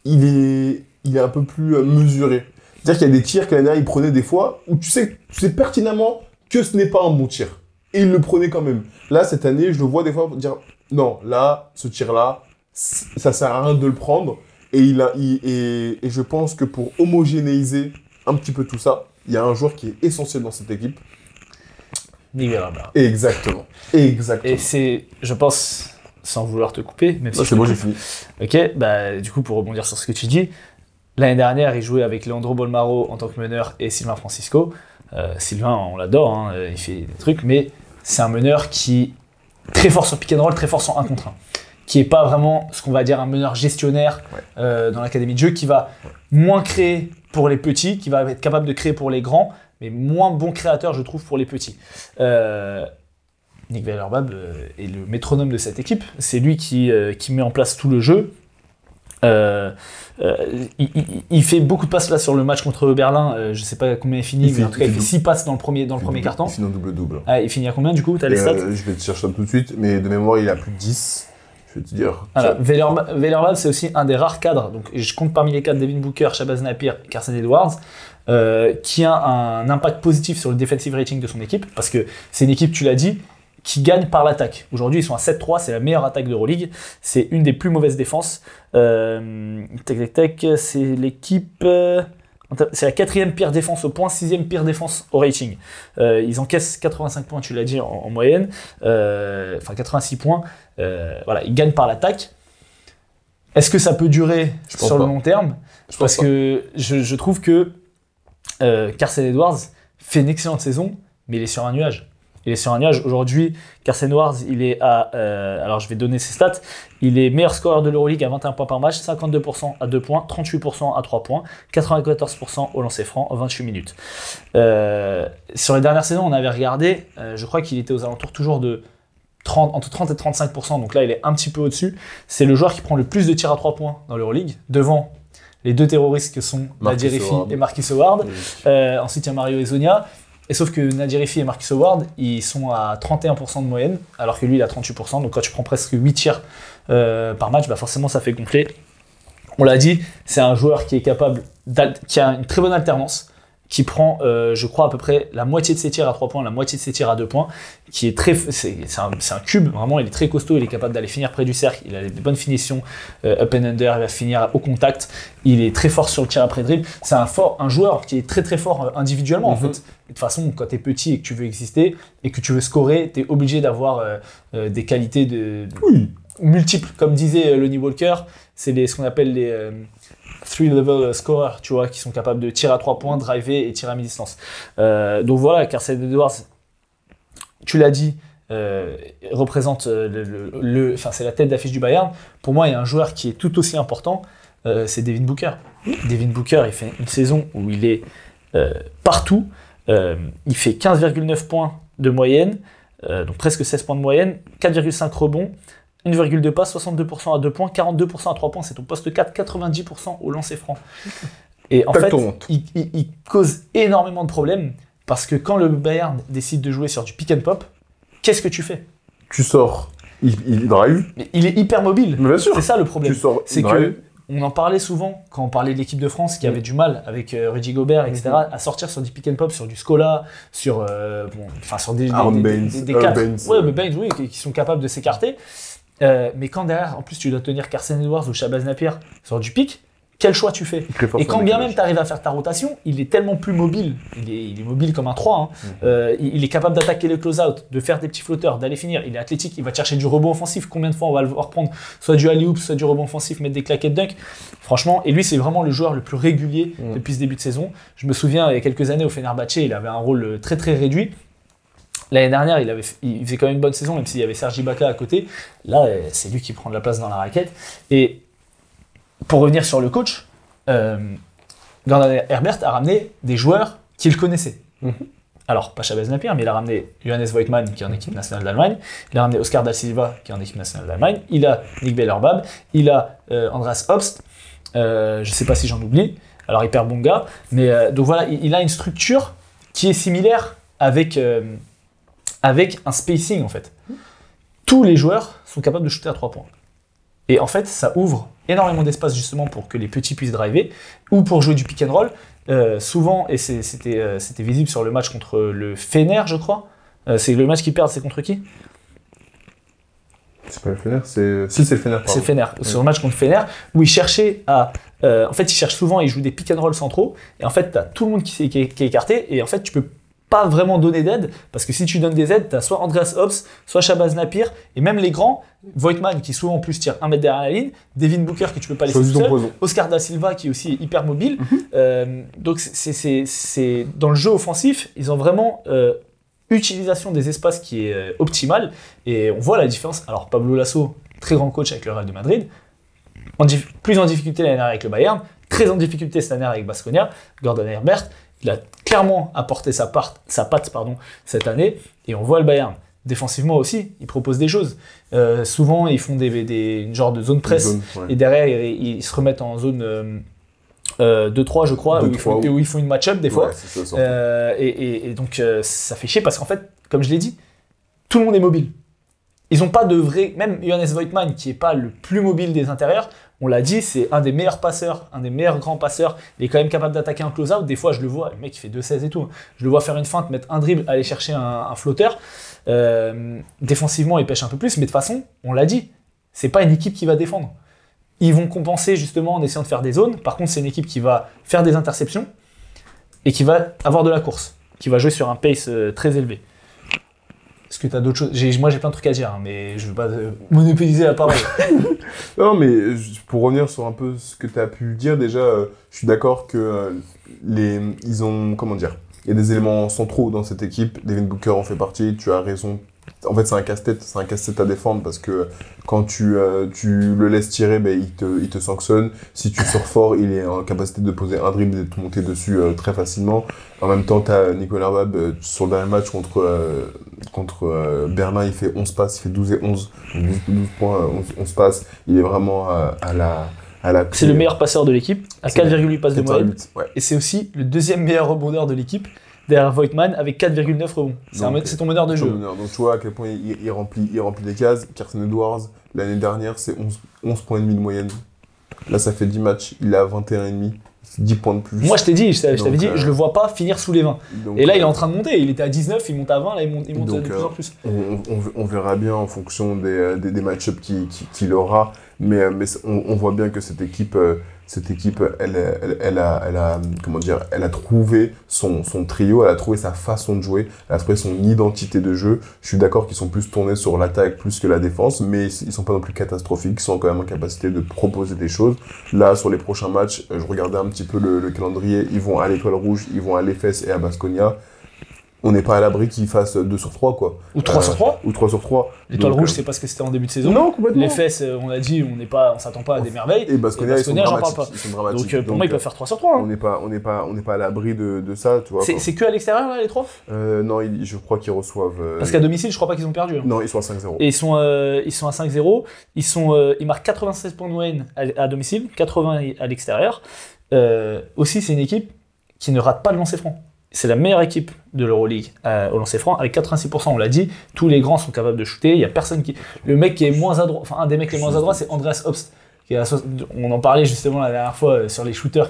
Speaker 2: il est un peu plus mesuré. C'est-à-dire qu'il y a des tirs que l'année dernière, il prenait des fois où tu sais pertinemment que ce n'est pas un bon tir. Et il le prenait quand même. Là, cette année, je le vois des fois dire non, là, ce tir-là, ça sert à rien de le prendre. Et je pense que pour homogénéiser un petit peu tout ça, il y a un joueur qui est essentiel dans cette équipe.
Speaker 1: Nivelaba.
Speaker 2: Exactement.
Speaker 1: Et c'est, je pense, sans vouloir te couper, même si
Speaker 2: c'est bon, j'ai fini.
Speaker 1: Ok, bah du coup pour rebondir sur ce que tu dis, l'année dernière il jouait avec Leandro Bolmaro en tant que meneur et Sylvain Francisco. Sylvain, on l'adore, hein, il fait des trucs, mais c'est un meneur qui est très fort sur pick and roll, très fort sur 1 contre 1, qui est pas vraiment ce qu'on va dire un meneur gestionnaire dans l'académie de jeu, qui va moins créer pour les petits, qui va être capable de créer pour les grands, mais moins bon créateur, je trouve, pour les petits. Nick Weiler-Babb est le métronome de cette équipe. C'est lui qui met en place tout le jeu. Il fait beaucoup de passes là sur le match contre Berlin. Je ne sais pas combien il finit, mais en tout cas, il fait 6 passes dans le premier carton.
Speaker 2: Il finit en double-double.
Speaker 1: Ah, il finit à combien du coup? Tu as les stats?
Speaker 2: Je vais te chercher ça tout de suite, mais de mémoire, il a plus de 10. Je vais te dire.
Speaker 1: Voilà. Weiler-Babb, c'est aussi un des rares cadres. Donc, je compte parmi les cadres Devin Booker, Shabazz Napier, Carson Edwards. Qui a un impact positif sur le defensive rating de son équipe, parce que c'est une équipe, tu l'as dit, qui gagne par l'attaque. Aujourd'hui, ils sont à 7-3, c'est la meilleure attaque d'Euroleague, c'est une des plus mauvaises défenses. C'est l'équipe... c'est la 4e pire défense au point, 6e pire défense au rating. Ils encaissent 85 points, tu l'as dit, en moyenne, enfin 86 points. Voilà, ils gagnent par l'attaque. Est-ce que ça peut durer sur le long terme? Parce que je trouve que Carson Edwards fait une excellente saison, mais il est sur un nuage. Aujourd'hui, Carson Edwards, il est à... alors, je vais donner ses stats. Il est meilleur scoreur de l'Euroleague à 21 points par match, 52% à 2 points, 38% à 3 points, 94% au lancer franc en 28 minutes. Sur les dernières saisons, on avait regardé, je crois qu'il était aux alentours toujours de entre 30 et 35%, donc là, il est un petit peu au-dessus. C'est le joueur qui prend le plus de tirs à 3 points dans l'Euroleague, devant les 2 terroristes que sont Nadir Rifi et Marcus Howard. Ensuite, il y a Mario Hezonja. Et sauf que Nadir Rifi et Marcus Howard, ils sont à 31% de moyenne, alors que lui, il a 38%. Donc quand tu prends presque 8 tirs par match, bah forcément, ça fait gonfler. On l'a dit, c'est un joueur qui est capable, qui a une très bonne alternance, qui prend, je crois, à peu près la moitié de ses tirs à 3 points, la moitié de ses tirs à 2 points, qui est c'est un cube, vraiment, il est très costaud, il est capable d'aller finir près du cercle, il a des bonnes finitions, up and under, il va finir au contact, il est très fort sur le tir après dribble, c'est un joueur qui est très très fort individuellement, en fait. De toute façon, quand tu es petit et que tu veux exister, et que tu veux scorer, tu es obligé d'avoir des qualités multiples, comme disait Lonnie Walker, c'est ce qu'on appelle les... 3-level scorers, tu vois, qui sont capables de tirer à 3 points, driver et tirer à mi-distance. Donc voilà, Carson Edwards, tu l'as dit, représente c'est la tête d'affiche du Bayern. Pour moi, il y a un joueur qui est tout aussi important, c'est Devin Booker. Devin Booker, il fait une saison où il est partout. Il fait 15,9 points de moyenne, donc presque 16 points de moyenne, 4,5 rebonds, 1,2 passes, 62% à 2 points, 42% à 3 points, c'est ton poste 4, 90% au lancer franc. Et en fait, il cause énormément de problèmes parce que quand le Bayern décide de jouer sur du pick and pop, qu'est-ce que tu fais?
Speaker 2: Tu sors, il drive.
Speaker 1: Mais il est hyper mobile.
Speaker 2: Mais bien sûr.
Speaker 1: C'est ça le problème.
Speaker 2: Tu sors,
Speaker 1: c'est que on en parlait souvent quand on parlait de l'équipe de France qui avait du mal avec Rudy Gobert, etc., à sortir sur du pick and pop, sur du Scola, sur des quatre.
Speaker 2: Baines,
Speaker 1: Ouais, mais Baines, oui, qui sont capables de s'écarter. Mais quand derrière, en plus, tu dois tenir Carson Edwards ou Shabazz Napier sur du pick, quel choix tu fais? Et quand bien même tu arrives à faire ta rotation, il est tellement plus mobile, il est mobile comme un 3, il est capable d'attaquer les close-out, de faire des petits flotteurs, d'aller finir, il est athlétique, il va te chercher du rebond offensif, combien de fois on va le voir prendre soit du alley-oop, soit du rebond offensif, mettre des claquettes dunk, franchement, et lui c'est vraiment le joueur le plus régulier depuis ce début de saison. Je me souviens, il y a quelques années au Fenerbahçe, il avait un rôle très très réduit. L'année dernière, il faisait quand même une bonne saison, même s'il y avait Serge Ibaka à côté. Là, c'est lui qui prend de la place dans la raquette. Et pour revenir sur le coach, Gordon Herbert a ramené des joueurs qu'il connaissait. Alors, pas Shabazz Napier, mais il a ramené Johannes Voigtmann, qui est en équipe nationale d'Allemagne. Il a ramené Oscar da Silva, qui est en équipe nationale d'Allemagne. Il a Nick Beller-Bab. Il a Andreas Obst. Je ne sais pas si j'en oublie. Alors, il perd Bonga. Mais donc voilà, il a une structure qui est similaire avec un spacing, en fait. Tous les joueurs sont capables de shooter à 3 points. Et en fait, ça ouvre énormément d'espace justement pour que les petits puissent driver ou pour jouer du pick and roll. Souvent, et c'était visible sur le match contre le Fener, je crois. C'est le match qu'ils perdent, c'est contre qui?
Speaker 2: C'est pas le Fener, si c'est le Fener.
Speaker 1: C'est le Fener. Sur le match contre Fener, où ils cherchaient à... en fait, ils cherchent souvent, ils jouent des pick and roll centraux. Et en fait, t'as tout le monde qui est écarté. Et en fait, tu peux pas vraiment donner d'aide, parce que si tu donnes des aides, tu as soit Andreas Obst, soit Shabazz Napier, et même les grands, Voigtmann qui souvent en plus tire 1 mètre derrière la ligne, Devin Booker que tu peux pas laisser tout seul, Oscar da Silva qui est aussi hyper mobile. Donc c'est dans le jeu offensif, ils ont vraiment utilisation des espaces qui est optimale, et on voit la différence. Alors Pablo Lasso, très grand coach avec le Real de Madrid, plus en difficulté l'année dernière avec le Bayern, très en difficulté cette année avec Baskonia. Gordon Herbert, il a clairement apporté sa patte cette année, et on voit le Bayern. Défensivement aussi, ils proposent des choses. Souvent, ils font une genre de zone presse, et derrière, ils se remettent en zone 2-3, je crois, où ils font une match-up des fois. Et donc, ça fait chier, parce qu'en fait, comme je l'ai dit, tout le monde est mobile. Ils n'ont pas de vrai... Même Johannes Voigtmann, qui n'est pas le plus mobile des intérieurs, on l'a dit, c'est un des meilleurs passeurs, un des meilleurs grands passeurs. Il est quand même capable d'attaquer un close-out. Des fois, je le vois, le mec, il fait 2-16 et tout. Je le vois faire une feinte, mettre un dribble, aller chercher un flotteur. Défensivement, il pêche un peu plus. Mais de toute façon, on l'a dit, c'est pas une équipe qui va défendre. Ils vont compenser justement en essayant de faire des zones. Par contre, c'est une équipe qui va faire des interceptions et qui va avoir de la course, qui va jouer sur un pace très élevé. Est-ce que tu as d'autres choses? Moi, j'ai plein de trucs à dire, mais je ne veux pas monopoliser la parole.
Speaker 2: Non, mais pour revenir sur un peu ce que tu as pu dire, déjà, je suis d'accord que ils ont... Comment dire? Il y a des éléments centraux dans cette équipe. Devin Booker en fait partie, tu as raison. En fait, c'est un casse-tête à défendre, parce que quand tu le laisses tirer, il te sanctionne. Si tu sors fort, il est en capacité de poser un dribble et de te monter dessus très facilement. En même temps, tu as Nicolas Bab sur le dernier match contre Berlin, il fait 11 passes, il fait 12 et 11. 12 points, 11 passes. Il est vraiment à la
Speaker 1: c'est le meilleur passeur de l'équipe, à 4,8 passes de moyenne.
Speaker 2: Ouais.
Speaker 1: Et c'est aussi le deuxième meilleur rebondeur de l'équippe, derrière Voigtmann, avec 4,9 rebonds. C'est ton meneur de jeu.
Speaker 2: Donc tu vois à quel point il remplit des cases. Carson Edwards, l'année dernière, c'est 11 points et demi de moyenne. Là, ça fait 10 matchs, il est à 21,5. 10 points de plus.
Speaker 1: Moi, je t'avais dit, je le vois pas finir sous les 20. Et là, il est en train de monter. Il était à 19, il monte à 20, là, il monte de plus en plus.
Speaker 2: On verra bien en fonction des match-ups qu'il aura. Mais on voit bien que cette équipe, elle a trouvé son trio, elle a trouvé sa façon de jouer, elle a trouvé son identité de jeu. Je suis d'accord qu'ils sont plus tournés sur l'attaque plus que la défense, mais ils sont pas non plus catastrophiques, ils sont quand même en capacité de proposer des choses. Là, sur les prochains matchs, je regardais un petit peu le calendrier, ils vont à l'Étoile Rouge, ils vont à l'Efes et à Baskonia. On n'est pas à l'abri qu'ils fassent 2 sur 3, quoi.
Speaker 1: Ou 3 sur 3.
Speaker 2: Ou 3 sur 3.
Speaker 1: L'Étoile Rouge, c'est parce que c'était en début de saison.
Speaker 2: Non, complètement.
Speaker 1: Les fesses, on a dit, on s'attend pas à des merveilles.
Speaker 2: Et Baskonia, j'en parle pas. Ils sont dramatiques.
Speaker 1: Donc pour moi, ils peuvent faire 3 sur 3.
Speaker 2: On n'est pas à l'abri de ça, tu vois.
Speaker 1: C'est que à l'extérieur, là, les 3
Speaker 2: Non, je crois qu'ils reçoivent...
Speaker 1: Parce qu'à domicile, je crois pas qu'ils ont perdu.
Speaker 2: Non, ils sont à 5-0.
Speaker 1: Et ils sont à 5-0. Ils marquent 96 points de moyenne à domicile, 80 à l'extérieur. Aussi, c'est une équipe qui ne rate pas le lancer franc. C'est la meilleure équipe de l'Euroleague au lancer franc, avec 86%, on l'a dit. Tous les grands sont capables de shooter. Il y a personne qui... Le mec qui est moins adroit, enfin un des mecs les moins adroits, c'est Andreas Obst. on en parlait justement la dernière fois sur les shooters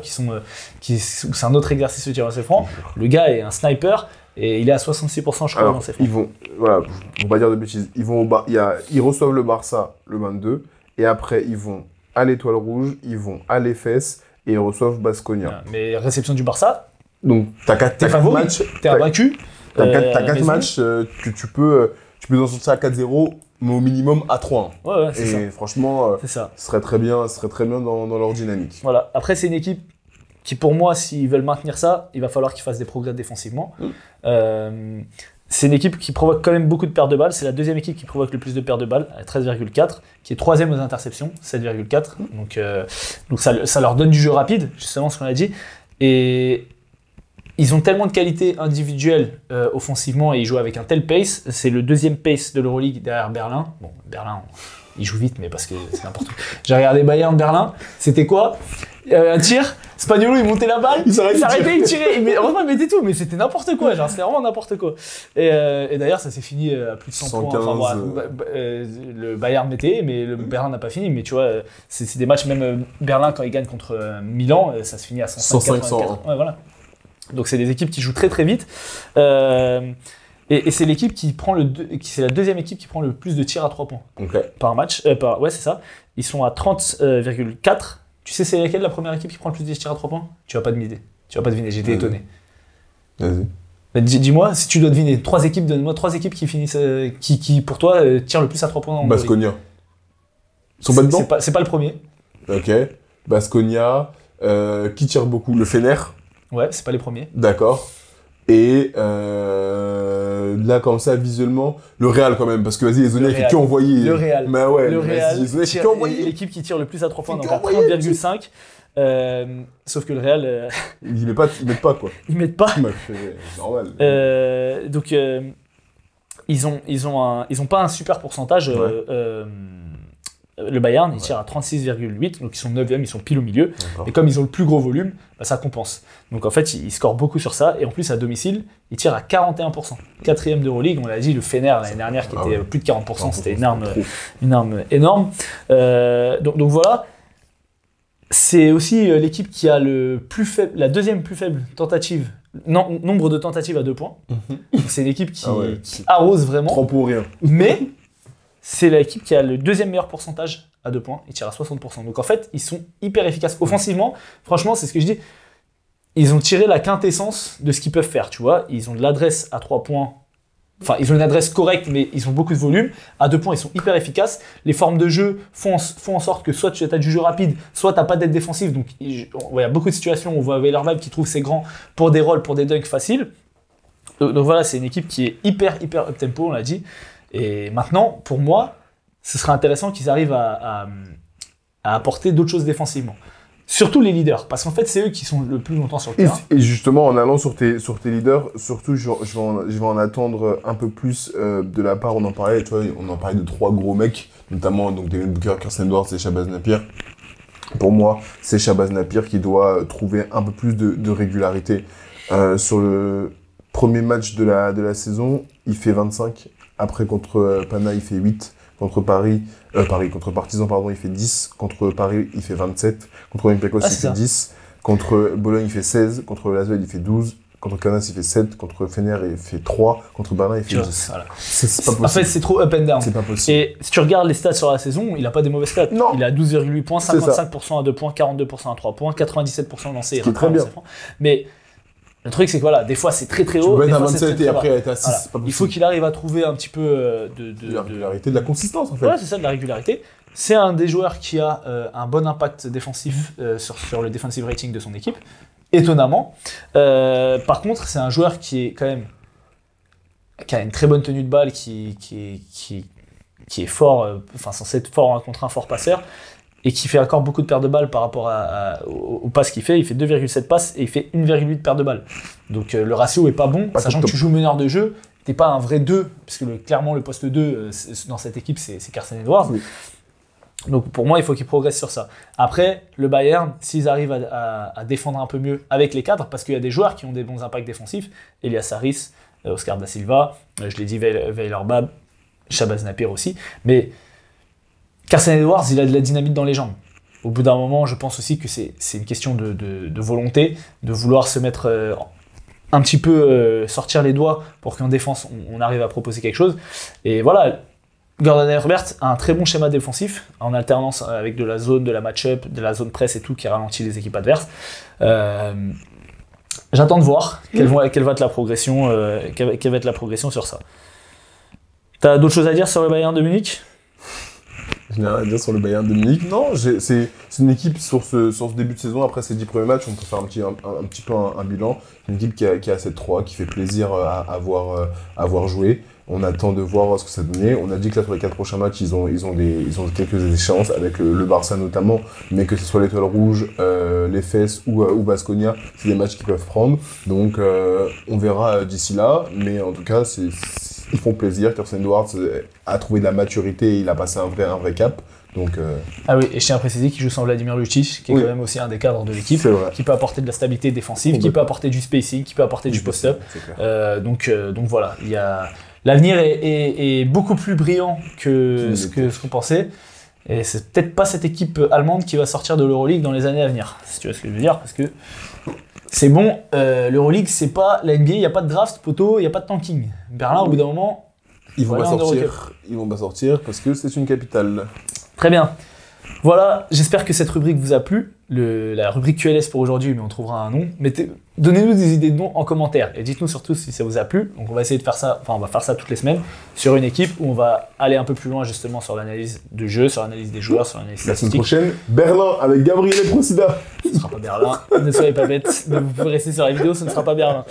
Speaker 1: c'est un autre exercice de tir au lancer franc. Le gars est un sniper et il est à 66% je crois au lancer franc.
Speaker 2: Voilà, on va dire de bêtises. Ils reçoivent le Barça le 22 et après ils vont à l'Étoile Rouge, ils vont à l'Efes et ils reçoivent Baskonia.
Speaker 1: Mais réception du Barça.
Speaker 2: Donc t'as 4 matchs.
Speaker 1: T'es invaincu.
Speaker 2: T'as 4 matchs que tu peux en sortir à 4-0, mais au minimum à 3-1.
Speaker 1: Ouais, c'est ça.
Speaker 2: Et franchement, ce serait très bien dans leur dynamique.
Speaker 1: Voilà. Après, c'est une équipe qui, pour moi, s'ils veulent maintenir ça, il va falloir qu'ils fassent des progrès défensivement. C'est une équipe qui provoque quand même beaucoup de pertes de balles. C'est la deuxième équipe qui provoque le plus de pertes de balles, à 13,4, qui est troisième aux interceptions, 7,4. Donc ça leur donne du jeu rapide, justement ce qu'on a dit. Et ils ont tellement de qualité individuelle offensivement et ils jouent avec un tel pace. C'est le deuxième pace de l'Euroleague derrière Berlin. Bon, Berlin, ils jouent vite, mais parce que c'est n'importe quoi. J'ai regardé Bayern Berlin. C'était quoi ? Un tir, Spaniolo il montait la balle, il s'arrêtait, il tirait. Heureusement il mettait tout, mais c'était n'importe quoi. Genre, c'était vraiment n'importe quoi. Et d'ailleurs, ça s'est fini à plus de 100 points. Enfin, le Bayern mettait, mais le Berlin n'a pas fini. Mais tu vois, c'est des matchs, même Berlin, quand il gagne contre Milan, ça se finit à 105, 104. Ouais, voilà. Donc c'est des équipes qui jouent très très vite. Et c'est l'équipe c'est la deuxième équipe qui prend le plus de tirs à 3 points par match. Ouais, c'est ça. Ils sont à 30,4. Tu sais c'est laquelle la première équipe qui prend le plus de tirs à 3 points ? Tu vas pas deviner. J'étais étonné.
Speaker 2: Vas-y.
Speaker 1: Bah, dis-moi, si tu dois deviner, donne-moi 3 équipes qui finissent, qui pour toi tirent le plus à 3 points.
Speaker 2: Baskonia. Ils sont pas dedans ?
Speaker 1: C'est pas le premier.
Speaker 2: Ok. Baskonia. Qui tire beaucoup ? Le Fener.
Speaker 1: Ouais, c'est pas les premiers.
Speaker 2: D'accord. Et là, comme ça, visuellement, le Real quand même, parce que vas-y, les Zonia, il fait qu'envoyer.
Speaker 1: Le Real.
Speaker 2: Mais ouais,
Speaker 1: le Real, l'équipe qui tire le plus à 3 points, donc à 30,5. Sauf que le Real.
Speaker 2: Ils mettent pas quoi.
Speaker 1: Ils mettent pas.
Speaker 2: C'est normal.
Speaker 1: Donc, ils ont pas un super pourcentage. Le Bayern, ils tirent à 36,8, donc ils sont 9e, ils sont pile au milieu. D'accord. Et comme ils ont le plus gros volume, bah, ça compense. Donc en fait, ils scorent beaucoup sur ça. Et en plus, à domicile, ils tirent à 41%. 4e d'Euroleague, on l'a dit, le Fener l'année dernière qui était plus de 40%, c'était une arme énorme. Donc voilà. C'est aussi l'équipe qui a la deuxième plus faible tentative, nombre de tentatives à 2 points. Donc c'est l'équipe qui arrose vraiment.
Speaker 2: 3 pour rien.
Speaker 1: Mais c'est l'équipe qui a le deuxième meilleur pourcentage à 2 points. Ils tirent à 60%. Donc en fait, ils sont hyper efficaces. Offensivement, franchement, c'est ce que je dis. Ils ont tiré la quintessence de ce qu'ils peuvent faire, tu vois. Ils ont de l'adresse à 3 points. Enfin, ils ont une adresse correcte, mais ils ont beaucoup de volume. À 2 points, ils sont hyper efficaces. Les formes de jeu font en sorte que soit tu as du jeu rapide, soit tu n'as pas d'aide défensive. Donc il y a beaucoup de situations où on voit Weilerwald qui trouve ses grands pour des rolls, pour des dunks faciles. Donc voilà, c'est une équipe qui est hyper up-tempo, on l'a dit. Et maintenant, pour moi, ce serait intéressant qu'ils arrivent à apporter d'autres choses défensivement. Surtout les leaders, parce qu'en fait, c'est eux qui sont le plus longtemps sur le terrain.
Speaker 2: Et justement, en allant sur tes leaders, surtout, je vais en attendre un peu plus de la part, on en parlait de 3 gros mecs, notamment donc Devin Booker, Carson Edwards et Shabazz Napier. Pour moi, c'est Shabazz Napier qui doit trouver un peu plus de régularité. Sur le premier match de la saison, il fait 25. Après, contre Pana, il fait 8. Contre Partizan, il fait 10. Contre Paris, il fait 27. Contre Olympiakos, il fait 10. Contre Bologne, il fait 16. Contre Lasvel, il fait 12. Contre Kaunas, il fait 7. Contre Fener, il fait 3. Contre Berlin, il fait 10. Voilà. C'est pas possible.
Speaker 1: En fait, c'est trop up and down.
Speaker 2: C'est pas possible.
Speaker 1: Et si tu regardes les stats sur la saison, il a pas des mauvais stats.
Speaker 2: Non.
Speaker 1: Il a 12,8 points, 55% à 2 points, 42% à 3 points, 97% lancé.
Speaker 2: C'est très bien.
Speaker 1: Mais le truc, c'est que voilà, des fois c'est très haut.
Speaker 2: Tu peux mettre à 27
Speaker 1: très,
Speaker 2: et après être à 6.
Speaker 1: Voilà.
Speaker 2: C'est pas possible.
Speaker 1: Il faut qu'il arrive à trouver un petit peu
Speaker 2: de la régularité, de la consistance en fait.
Speaker 1: Ouais, c'est ça, de la régularité. C'est un des joueurs qui a un bon impact défensif sur le defensive rating de son équipe, étonnamment. Par contre, c'est un joueur qui a une très bonne tenue de balle, qui est fort, censé être fort en 1 contre 1, fort passeur. Et qui fait encore beaucoup de pertes de balles par rapport aux passes qu'il fait. Il fait 2,7 passes et il fait 1,8 pertes de balles. Donc le ratio est pas bon, sachant que tu joues meneur de jeu, t'es pas un vrai 2, puisque clairement le poste 2 dans cette équipe, c'est Carson Edwards. Oui. Donc pour moi, il faut qu'ils progressent sur ça. Après, le Bayern, s'ils arrivent à défendre un peu mieux avec les cadres, parce qu'il y a des joueurs qui ont des bons impacts défensifs, Elias Harris, Oscar Da Silva, je l'ai dit, Weilerbab, Shabazz Napier aussi, mais Carson Edwards, il a de la dynamite dans les jambes. au bout d'un moment, je pense aussi que c'est une question de volonté, de vouloir se mettre un petit peu sortir les doigts pour qu'en défense, on arrive à proposer quelque chose. Et voilà, Gordon Herbert a un très bon schéma défensif, en alternance avec de la zone, de la match-up, de la zone presse et tout, qui ralentit les équipes adverses. J'attends de voir quelle va être la progression, quelle va être la progression sur ça. T'as d'autres choses à dire sur le Bayern de Munich ?
Speaker 2: Je n'ai rien à dire sur le Bayern de Munich. Non, c'est une équipe sur ce début de saison, après ces 10 premiers matchs, on peut faire un petit peu un bilan. Une équipe qui a 7-3, qui fait plaisir à voir jouer. On attend de voir ce que ça donnait. On a dit que là, sur les 4 prochains matchs, ils ont quelques échéances, avec le Barça notamment, mais que ce soit l'Étoile Rouge, les Fesses ou Baskonia, c'est des matchs qu'ils peuvent prendre. Donc, on verra d'ici là, mais en tout cas, ils font plaisir. Kirsten Edwards a trouvé de la maturité et il a passé un vrai cap. Donc,
Speaker 1: Ah oui, et je tiens à préciser qu'il joue sans Vladimir Lucic, qui est quand même aussi un des cadres de l'équipe, qui peut apporter de la stabilité défensive, qui peut apporter du spacing, qui peut apporter du post-up. Donc voilà, l'avenir est beaucoup plus brillant que ce qu'on pensait. Et c'est peut-être pas cette équipe allemande qui va sortir de l'Euroleague dans les années à venir, si tu vois ce que je veux dire, parce que c'est bon, l'Euroleague, c'est pas la NBA, il n'y a pas de draft, poteau, il n'y a pas de tanking. Berlin, au bout d'un moment,
Speaker 2: ils vont pas sortir parce que c'est une capitale.
Speaker 1: Très bien. Voilà, j'espère que cette rubrique vous a plu. La rubrique QLS pour aujourd'hui, mais on trouvera un nom. Donnez-nous des idées de noms en commentaire et dites-nous surtout si ça vous a plu. Donc on va essayer de faire ça, on va faire ça toutes les semaines sur une équipe où on va aller un peu plus loin justement sur l'analyse de jeu, sur l'analyse des joueurs, sur l'analyse statistique.
Speaker 2: La semaine prochaine, Berlin avec Gabriel Procida.
Speaker 1: Ce ne sera pas Berlin, ne soyez pas bêtes, vous pouvez rester sur la vidéo, ce ne sera pas Berlin.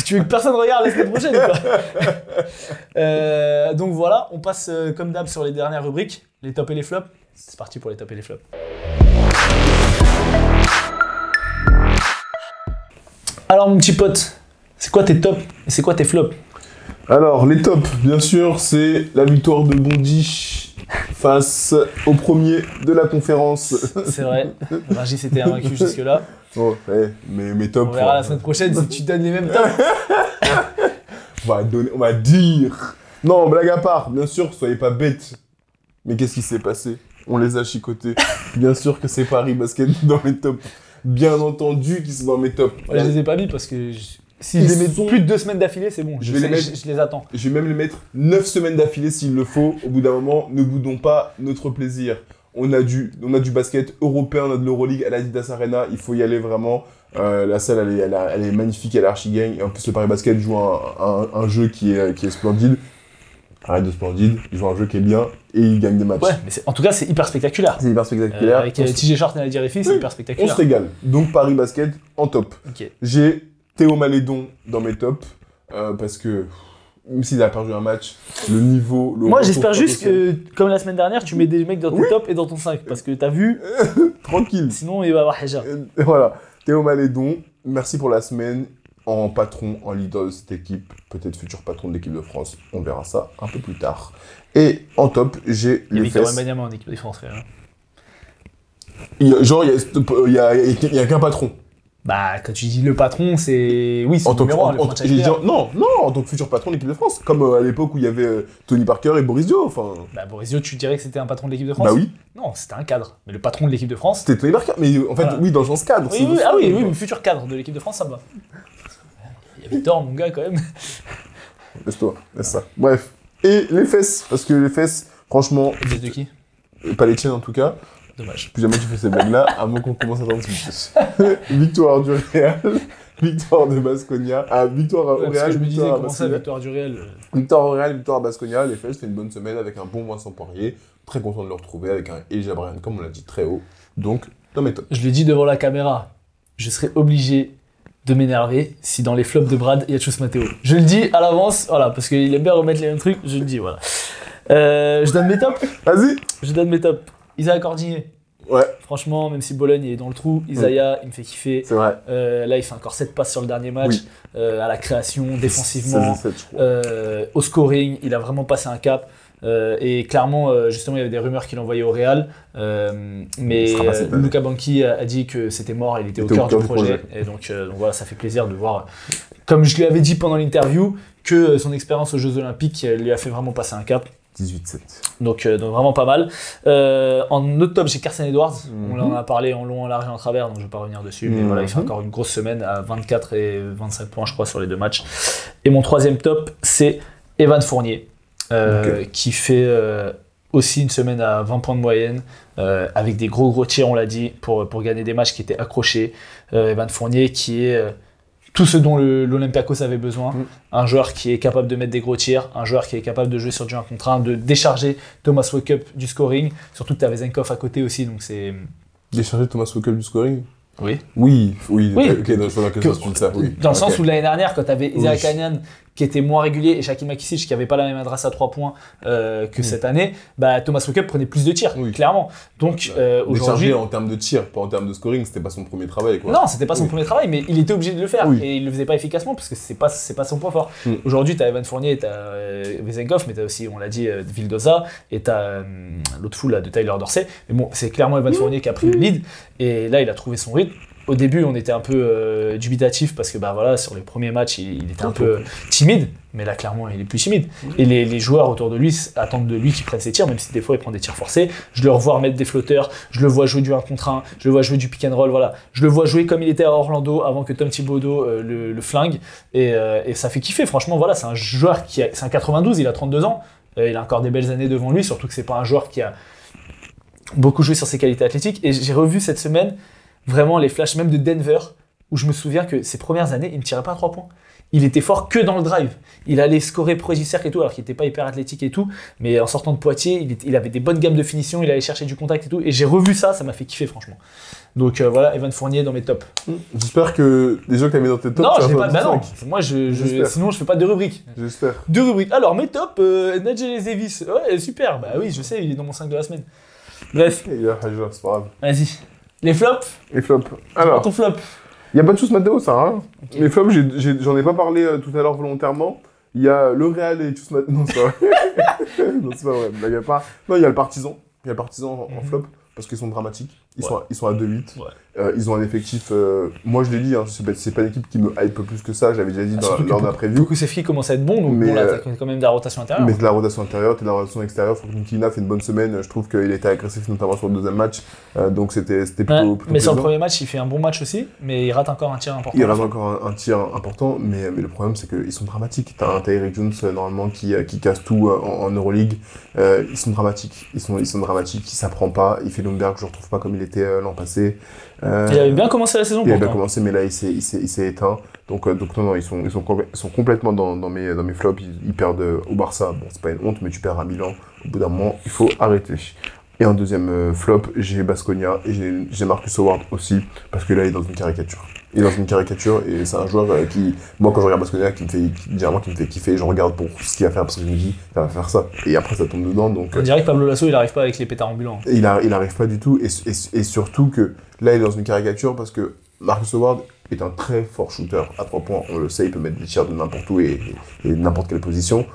Speaker 1: Tu veux que personne regarde la semaine prochaine ou pas Donc voilà, on passe comme d'hab sur les dernières rubriques, les tops et les flops. C'est parti pour les tops et les flops. Alors mon petit pote, c'est quoi tes tops et c'est quoi tes flops?
Speaker 2: Alors les tops, bien sûr, c'est la victoire de Bondy face au premier de la conférence.
Speaker 1: C'est vrai, Rungis s'était invaincu jusque-là.
Speaker 2: Oh, ouais, mais mes tops...
Speaker 1: On verra la semaine prochaine si tu donnes les mêmes tops.
Speaker 2: On va dire... Non, blague à part, bien sûr, soyez pas bêtes. Mais qu'est-ce qui s'est passé? On les a chicotés. Bien sûr que c'est Paris Basket dans mes tops. Bien entendu qu'ils sont dans mes tops.
Speaker 1: Ouais, je les ai pas mis parce que si je les mets plus de 2 semaines d'affilée, c'est bon. Je les attends.
Speaker 2: Je vais même les mettre 9 semaines d'affilée s'il le faut. Au bout d'un moment, ne boudons pas notre plaisir. On a du basket européen, on a de l'Euroleague à l'Adidas Arena. Il faut y aller vraiment. La salle, elle est magnifique, elle est archi gang. Et en plus, le Paris Basket joue un jeu qui est splendide. Arrête de splendide, ils jouent un jeu qui est bien et ils gagnent des matchs.
Speaker 1: Ouais, mais en tout cas, c'est hyper spectaculaire.
Speaker 2: C'est hyper spectaculaire.
Speaker 1: Avec TJ Short et Nadia Rifi, c'est hyper spectaculaire.
Speaker 2: On se régale. Donc Paris Basket en top.
Speaker 1: Okay.
Speaker 2: J'ai Théo Malédon dans mes tops parce que même s'il a perdu un match, le niveau...
Speaker 1: Moi, j'espère juste que, comme la semaine dernière, tu mets des mecs dans tes tops et dans ton 5 parce que t'as vu...
Speaker 2: Tranquille.
Speaker 1: Sinon, il va y avoir Haja.
Speaker 2: Voilà. Théo Malédon, merci pour la semaine. En patron, en leader de cette équipe, peut-être futur patron de l'équipe de France, on verra ça un peu plus tard. Et en top, j'ai les
Speaker 1: Victor
Speaker 2: fesses.
Speaker 1: Wembanyama en équipe de France,
Speaker 2: Il y a qu'un patron.
Speaker 1: Bah, quand tu dis le patron, c'est... Oui, c'est
Speaker 2: en tant que,
Speaker 1: numéro 1, le franchise player.
Speaker 2: Non, en tant que futur patron de l'équipe de France. Comme à l'époque où il y avait Tony Parker et Boris Dio, enfin...
Speaker 1: Bah, Boris Dio, tu dirais que c'était un patron de l'équipe de France?
Speaker 2: Bah oui.
Speaker 1: Non, c'était un cadre. Mais le patron de l'équipe de France...
Speaker 2: C'était Tony Parker, mais en fait,
Speaker 1: voilà.
Speaker 2: Oui, dans le sens cadre.
Speaker 1: Oui, oui, le futur cadre de l'équipe de France, ça me va. Il y a Victor, mon gars, quand même.
Speaker 2: Laisse-toi, laisse ça. Bref. Et les fesses, parce que les fesses, franchement...
Speaker 1: Les fesses de qui?
Speaker 2: Pas les tiennes, en tout cas.
Speaker 1: Dommage.
Speaker 2: Plus jamais tu fais ces blagues-là, à moins qu'on commence à t'en plus. Victoire du Real, victoire de Baskonia. Victoire au Real,
Speaker 1: je me disais,
Speaker 2: victoire à
Speaker 1: comment ça,
Speaker 2: Baskonia.
Speaker 1: victoire du Real
Speaker 2: Victoire au Real, victoire à Baskonia. Les fesses, fait une bonne semaine avec un bon Vincent Poirier. Très content de le retrouver avec un Elijah Bryant, comme on l'a dit, très haut. Donc, dans mes tops.
Speaker 1: Je l'ai dit devant la caméra, je serais obligé de m'énerver si dans les flops de Brad, il y a Chus Matteo. Je le dis à l'avance, voilà, parce qu'il aime bien remettre les mêmes trucs, je le dis, voilà. Je donne mes tops.
Speaker 2: Vas-y.
Speaker 1: Je donne mes tops. Isaiah Cordigné.
Speaker 2: Ouais.
Speaker 1: Franchement, même si Bologne est dans le trou, Isaiah, il me fait kiffer.
Speaker 2: C'est vrai.
Speaker 1: Là, il fait encore 7 passes sur le dernier match.
Speaker 2: Oui.
Speaker 1: À la création, défensivement,
Speaker 2: 16 je crois.
Speaker 1: au scoring, il a vraiment passé un cap. Et clairement, justement, il y avait des rumeurs qu'il envoyait au Real. Mais Luca Banchi a dit que c'était mort, il était au cœur du projet. Et donc voilà, ça fait plaisir de voir, comme je lui avais dit pendant l'interview, que son expérience aux Jeux Olympiques lui a fait vraiment passer un cap.
Speaker 2: 18-7.
Speaker 1: Donc vraiment pas mal. En autre top, j'ai Carson Edwards. On en a parlé en long, en large et en travers, donc je ne vais pas revenir dessus. Mais voilà, il fait encore une grosse semaine à 24 et 25 points, je crois, sur les 2 matchs. Et mon troisième top, c'est Evan Fournier, qui fait aussi une semaine à 20 points de moyenne, avec des gros tirs, on l'a dit, pour gagner des matchs qui étaient accrochés. Evan Fournier qui est... tout ce dont l'Olympiakos avait besoin, un joueur qui est capable de mettre des gros tirs, un joueur qui est capable de jouer sur du 1 contre 1, de décharger Thomas Walkup du scoring, surtout que tu avais Zenkov à côté aussi, donc c'est...
Speaker 2: Décharger Thomas Walkup du scoring ?
Speaker 1: Oui.
Speaker 2: Oui.
Speaker 1: Oui.
Speaker 2: Ok, je vois dans quel sens tu dis ça. Oui.
Speaker 1: Dans le sens où l'année dernière, quand tu avais Isaiah Canyon qui était moins régulier et Shaquille Makisic qui n'avait pas la même adresse à 3 points que cette année, bah, Thomas Walkup prenait plus de tirs, clairement. Donc aujourd'hui,
Speaker 2: décharger en termes de tir, pas en termes de scoring, c'était pas son premier travail, quoi.
Speaker 1: Non, c'était pas son premier travail, mais il était obligé de le faire et il le faisait pas efficacement parce que c'est pas son point fort. Aujourd'hui, tu as Evan Fournier, tu as Vezenkov, mais tu as aussi, on l'a dit, Vildoza et tu as l'autre fou là de Tyler Dorsey. Mais bon, c'est clairement Evan Fournier qui a pris le lead et là, il a trouvé son rythme. Au début, on était un peu dubitatif parce que bah, voilà, sur les premiers matchs, il était un peu timide, mais là, clairement, il est plus timide. Et les joueurs autour de lui attendent de lui qu'il prenne ses tirs, même si des fois, il prend des tirs forcés. Je le revois remettre des flotteurs, je le vois jouer du 1 contre 1, je le vois jouer du pick and roll, voilà. Je le vois jouer comme il était à Orlando avant que Tom Thibodeau le flingue. Et ça fait kiffer, franchement, voilà, c'est un joueur c'est un 92, il a 32 ans. Il a encore des belles années devant lui, surtout que c'est pas un joueur qui a beaucoup joué sur ses qualités athlétiques. Et j'ai revu cette semaine vraiment les flashs même de Denver, où je me souviens que ces premières années, il ne tirait pas à 3 points. Il était fort que dans le drive. Il allait scorer proche du cercle et tout, alors qu'il n'était pas hyper athlétique et tout. Mais en sortant de Poitiers, il avait des bonnes gammes de finition, il allait chercher du contact et tout. Et j'ai revu ça m'a fait kiffer franchement. Donc voilà, Evan Fournier dans mes tops.
Speaker 2: J'espère que les gens que tu as mis dans tes tops,
Speaker 1: non,
Speaker 2: tu
Speaker 1: j'ai
Speaker 2: vas
Speaker 1: pas. Non, moi, sinon je fais pas de rubriques.
Speaker 2: J'espère.
Speaker 1: 2 rubriques. Alors mes tops, Nigel Davis. Ouais, super. Bah oui, je sais, il est dans mon 5 de la semaine. Bref.
Speaker 2: Il y a Haja, c'est pas grave.
Speaker 1: Vas-y. Les flops.
Speaker 2: Les flops. Alors.
Speaker 1: Ton flop.
Speaker 2: Il y a pas de choses Matteo, ça, hein. Okay. Les flops, j'en ai pas parlé tout à l'heure volontairement. Il y a le Real et Tchous Matteo. Non, c'est pas vrai. Non, c'est pas vrai. Là, il y a pas. Non, il y a le Partizan. Il y a le Partizan en flop parce qu'ils sont dramatiques. Ils sont à 2-8. Ils ont un effectif. Moi, je l'ai dit, hein, c'est pas une équipe qui me hype plus que ça. J'avais déjà dit lors d'un preview.
Speaker 1: Kulusevski commence à être bon, donc bon, là, t'as quand même de la rotation intérieure.
Speaker 2: Mais de la rotation intérieure, t'as de la rotation extérieure. Franck Ntilikina fait une bonne semaine. Je trouve qu'il était agressif, notamment sur le deuxième match. Donc c'était plutôt.
Speaker 1: Mais sur le premier match, il fait un bon match aussi, mais il rate encore un tir important.
Speaker 2: Il rate encore un tir important, mais le problème, c'est qu'ils sont dramatiques. T'as un Tyreek Jones, normalement, qui casse tout en Euroleague. Ils sont dramatiques. Ils sont dramatiques. Il s'apprend pas. Il fait Lundberg, je le retrouve pas comme il était l'an passé.
Speaker 1: Il avait bien commencé la saison.
Speaker 2: Il avait bien commencé, mais là, il s'est éteint. Donc non, ils sont complètement dans mes flops. Ils perdent au Barça. Bon, c'est pas une honte, mais tu perds à Milan. Au bout d'un moment, il faut arrêter. Et en deuxième flop, j'ai Baskonia et j'ai Marcus Howard aussi, parce que là, il est dans une caricature. Il est dans une caricature et c'est un joueur qui, moi, quand je regarde Baskonia, qui me fait kiffer. Je regarde pour ce qu'il va faire parce que je me dis, il va faire ça. Et après, ça tombe dedans. Donc,
Speaker 1: on dirait que Pablo Lasso, il arrive pas avec les pétards ambulants.
Speaker 2: Il arrive pas du tout. Et surtout que là, il est dans une caricature parce que Marcus Howard est un très fort shooter à 3 points. On le sait, il peut mettre des tirs de n'importe où et n'importe quelle position.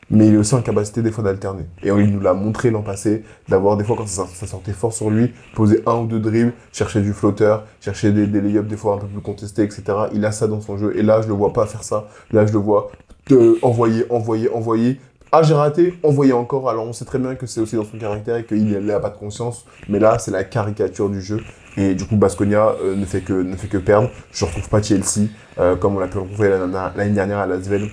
Speaker 2: Mais il est aussi en capacité des fois d'alterner. Et il nous l'a montré l'an passé, d'avoir des fois quand ça sortait fort sur lui, poser 1 ou 2 dribbles, chercher du flotteur, chercher des lay-ups des fois un peu plus contestés, etc. Il a ça dans son jeu. Et là, je le vois pas faire ça. Là, je le vois envoyer. Ah, j'ai raté, envoyer encore. Alors, on sait très bien que c'est aussi dans son caractère et qu'il n'a pas de conscience. Mais là, c'est la caricature du jeu. Et du coup, Baskonia ne fait que perdre. Je ne retrouve pas Chelsea, comme on l'a pu le retrouver l'année dernière à Lasvel.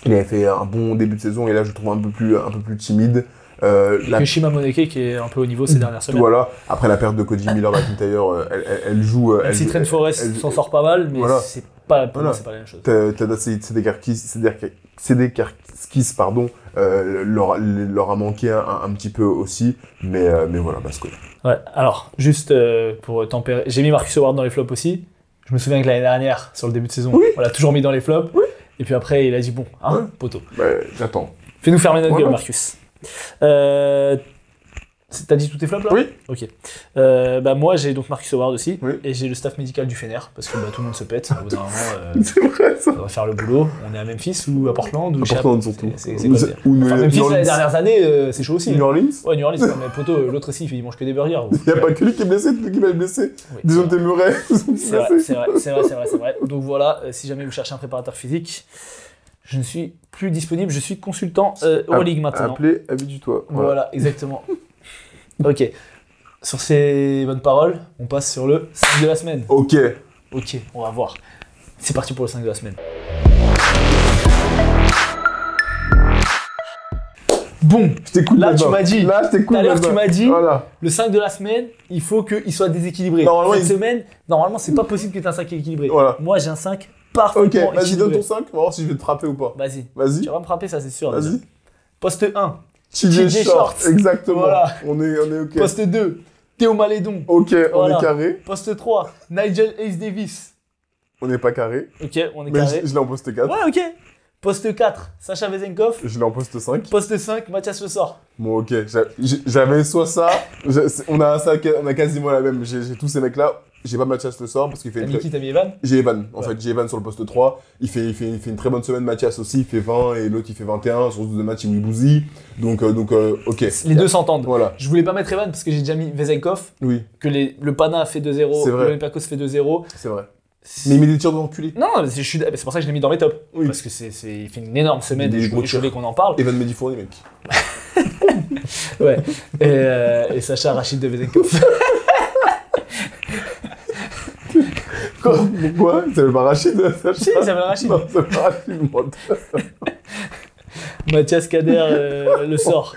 Speaker 2: Il avait fait un bon début de saison et là je le trouve un peu plus timide.
Speaker 1: Que Shima Moneke qui est un peu au niveau ces dernières semaines.
Speaker 2: Voilà, après la perte de Cody Miller-McIntyre, elle joue.
Speaker 1: Si Trent Forrest s'en sort pas mal, mais voilà. C'est pas la même chose.
Speaker 2: T'as Sedekarskis, pardon, leur a manqué un petit peu aussi, mais voilà, Baskonia.
Speaker 1: Ouais, alors, juste pour tempérer, j'ai mis Marcus Howard dans les flops aussi. Je me souviens que l'année dernière, sur le début de saison, on l'a toujours mis dans les flops. Oui. Et puis après, il a dit bon, poteau.
Speaker 2: J'attends.
Speaker 1: Fais-nous fermer notre gueule, Marcus. T'as dit tous tes flops là ?
Speaker 2: Oui.
Speaker 1: Ok. Moi j'ai donc Marcus Howard aussi, et j'ai le staff médical du Fener, parce que tout le monde se pète. Au bout d'un moment,
Speaker 2: c'est vrai ça.
Speaker 1: On va faire le boulot. On est à Memphis ou à Portland ou
Speaker 2: à Portland surtout.
Speaker 1: C'est Memphis les dernières années, c'est chaud aussi.
Speaker 2: New Orleans ?
Speaker 1: Ouais, New Orleans, mais poteau, l'autre aussi, il mange que des burgers.
Speaker 2: Il n'y a pas que lui qui est blessé, toute l'équipe est blessée. Disons tes Murray.
Speaker 1: C'est vrai. Donc voilà, si jamais vous cherchez un préparateur physique, je ne suis plus disponible, je suis consultant Euroleague maintenant.
Speaker 2: Appelez, habitue-toi.
Speaker 1: Voilà, exactement. Ok. Sur ces bonnes paroles, on passe sur le 5 de la semaine.
Speaker 2: Ok,
Speaker 1: On va voir. C'est parti pour le 5 de la semaine. Bon,
Speaker 2: je t'écoute.
Speaker 1: là tu m'as dit,
Speaker 2: là, je t'écoute.
Speaker 1: tout à l'heure tu m'as dit,
Speaker 2: voilà.
Speaker 1: le 5 de la semaine, il faut qu'il soit déséquilibré. Cette semaine, normalement, c'est pas possible que tu aies un 5 équilibré.
Speaker 2: Voilà.
Speaker 1: Moi, j'ai un 5 parfaitement équilibré.
Speaker 2: Ok, vas-y, donne ton 5, on va voir si je vais te frapper ou pas.
Speaker 1: Vas-y. Tu vas me frapper, ça c'est sûr.
Speaker 2: Vas-y.
Speaker 1: Poste 1.
Speaker 2: TJ Shorts. Exactement.
Speaker 1: Voilà.
Speaker 2: On est ok.
Speaker 1: Poste 2. Théo Malédon.
Speaker 2: Ok,
Speaker 1: voilà.
Speaker 2: On est carré.
Speaker 1: Poste 3. Nigel Ace Davis.
Speaker 2: On n'est pas carré.
Speaker 1: Ok, on est
Speaker 2: mais
Speaker 1: carré.
Speaker 2: Je l'ai en poste 4.
Speaker 1: Ouais, ok. Poste 4, Sacha Vezenkov.
Speaker 2: Je l'ai en poste 5.
Speaker 1: Poste 5, Mathias Le Sort.
Speaker 2: Bon, ok. J'avais soit ça. On a quasiment la même. J'ai tous ces mecs-là. J'ai pas Mathias Le Sort parce qu'il fait.
Speaker 1: T'as mis Evan ?
Speaker 2: J'ai Evan. En fait, j'ai Evan sur le poste 3. Il fait une très bonne semaine. Mathias aussi, il fait 20 et l'autre il fait 21. Sur ce deux matchs, il bousille. Donc, ok.
Speaker 1: Les deux s'entendent.
Speaker 2: Voilà.
Speaker 1: Je voulais pas mettre Evan parce que j'ai déjà mis Vezenkov.
Speaker 2: Oui.
Speaker 1: Que le Pana fait 2-0. L'Olympiakos fait 2-0.
Speaker 2: C'est vrai. Mais il met des tirs d'enculé.
Speaker 1: Non, c'est pour ça que je l'ai mis dans mes tops.
Speaker 2: Oui.
Speaker 1: Parce que il fait une énorme semaine et je voulais qu'on en parle.
Speaker 2: Evan Medifourni, mec.
Speaker 1: Ouais. Et Sacha Rachid de Vezenkov.
Speaker 2: Pourquoi ? Il s'appelle pas Rachid, Sacha ?
Speaker 1: Si, il s'appelle Rachid.
Speaker 2: Non, c'est pas Rachid,
Speaker 1: Mathias Kader Le Sort.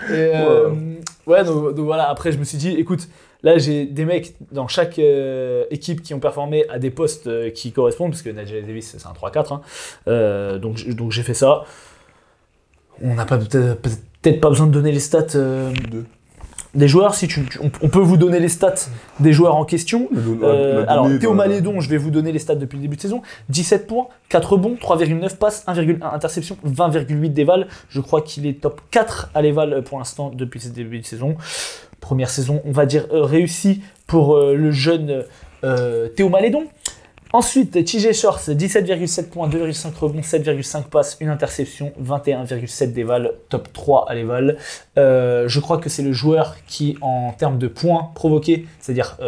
Speaker 1: Ouais, donc voilà, après je me suis dit, écoute, là j'ai des mecs dans chaque équipe qui ont performé à des postes qui correspondent, parce que Nigel Davis c'est un 3-4, hein. Donc j'ai fait ça. On n'a peut-être pas besoin de donner les stats des joueurs, on peut vous donner les stats des joueurs en question. Alors, Théo Malédon, je vais vous donner les stats depuis le début de saison. 17 points, 4 rebonds, 3,9 passes, 1,1 interception, 20,8 d'éval. Je crois qu'il est top 4 à l'éval pour l'instant depuis ce début de saison. Première saison, on va dire réussie pour le jeune Théo Malédon. Ensuite, TJ Shorts, 17,7 points, 2,5 rebonds, 7,5 passes, une interception, 21,7 d'éval, top 3 à l'éval. Je crois que c'est le joueur qui, en termes de points provoqués, c'est-à-dire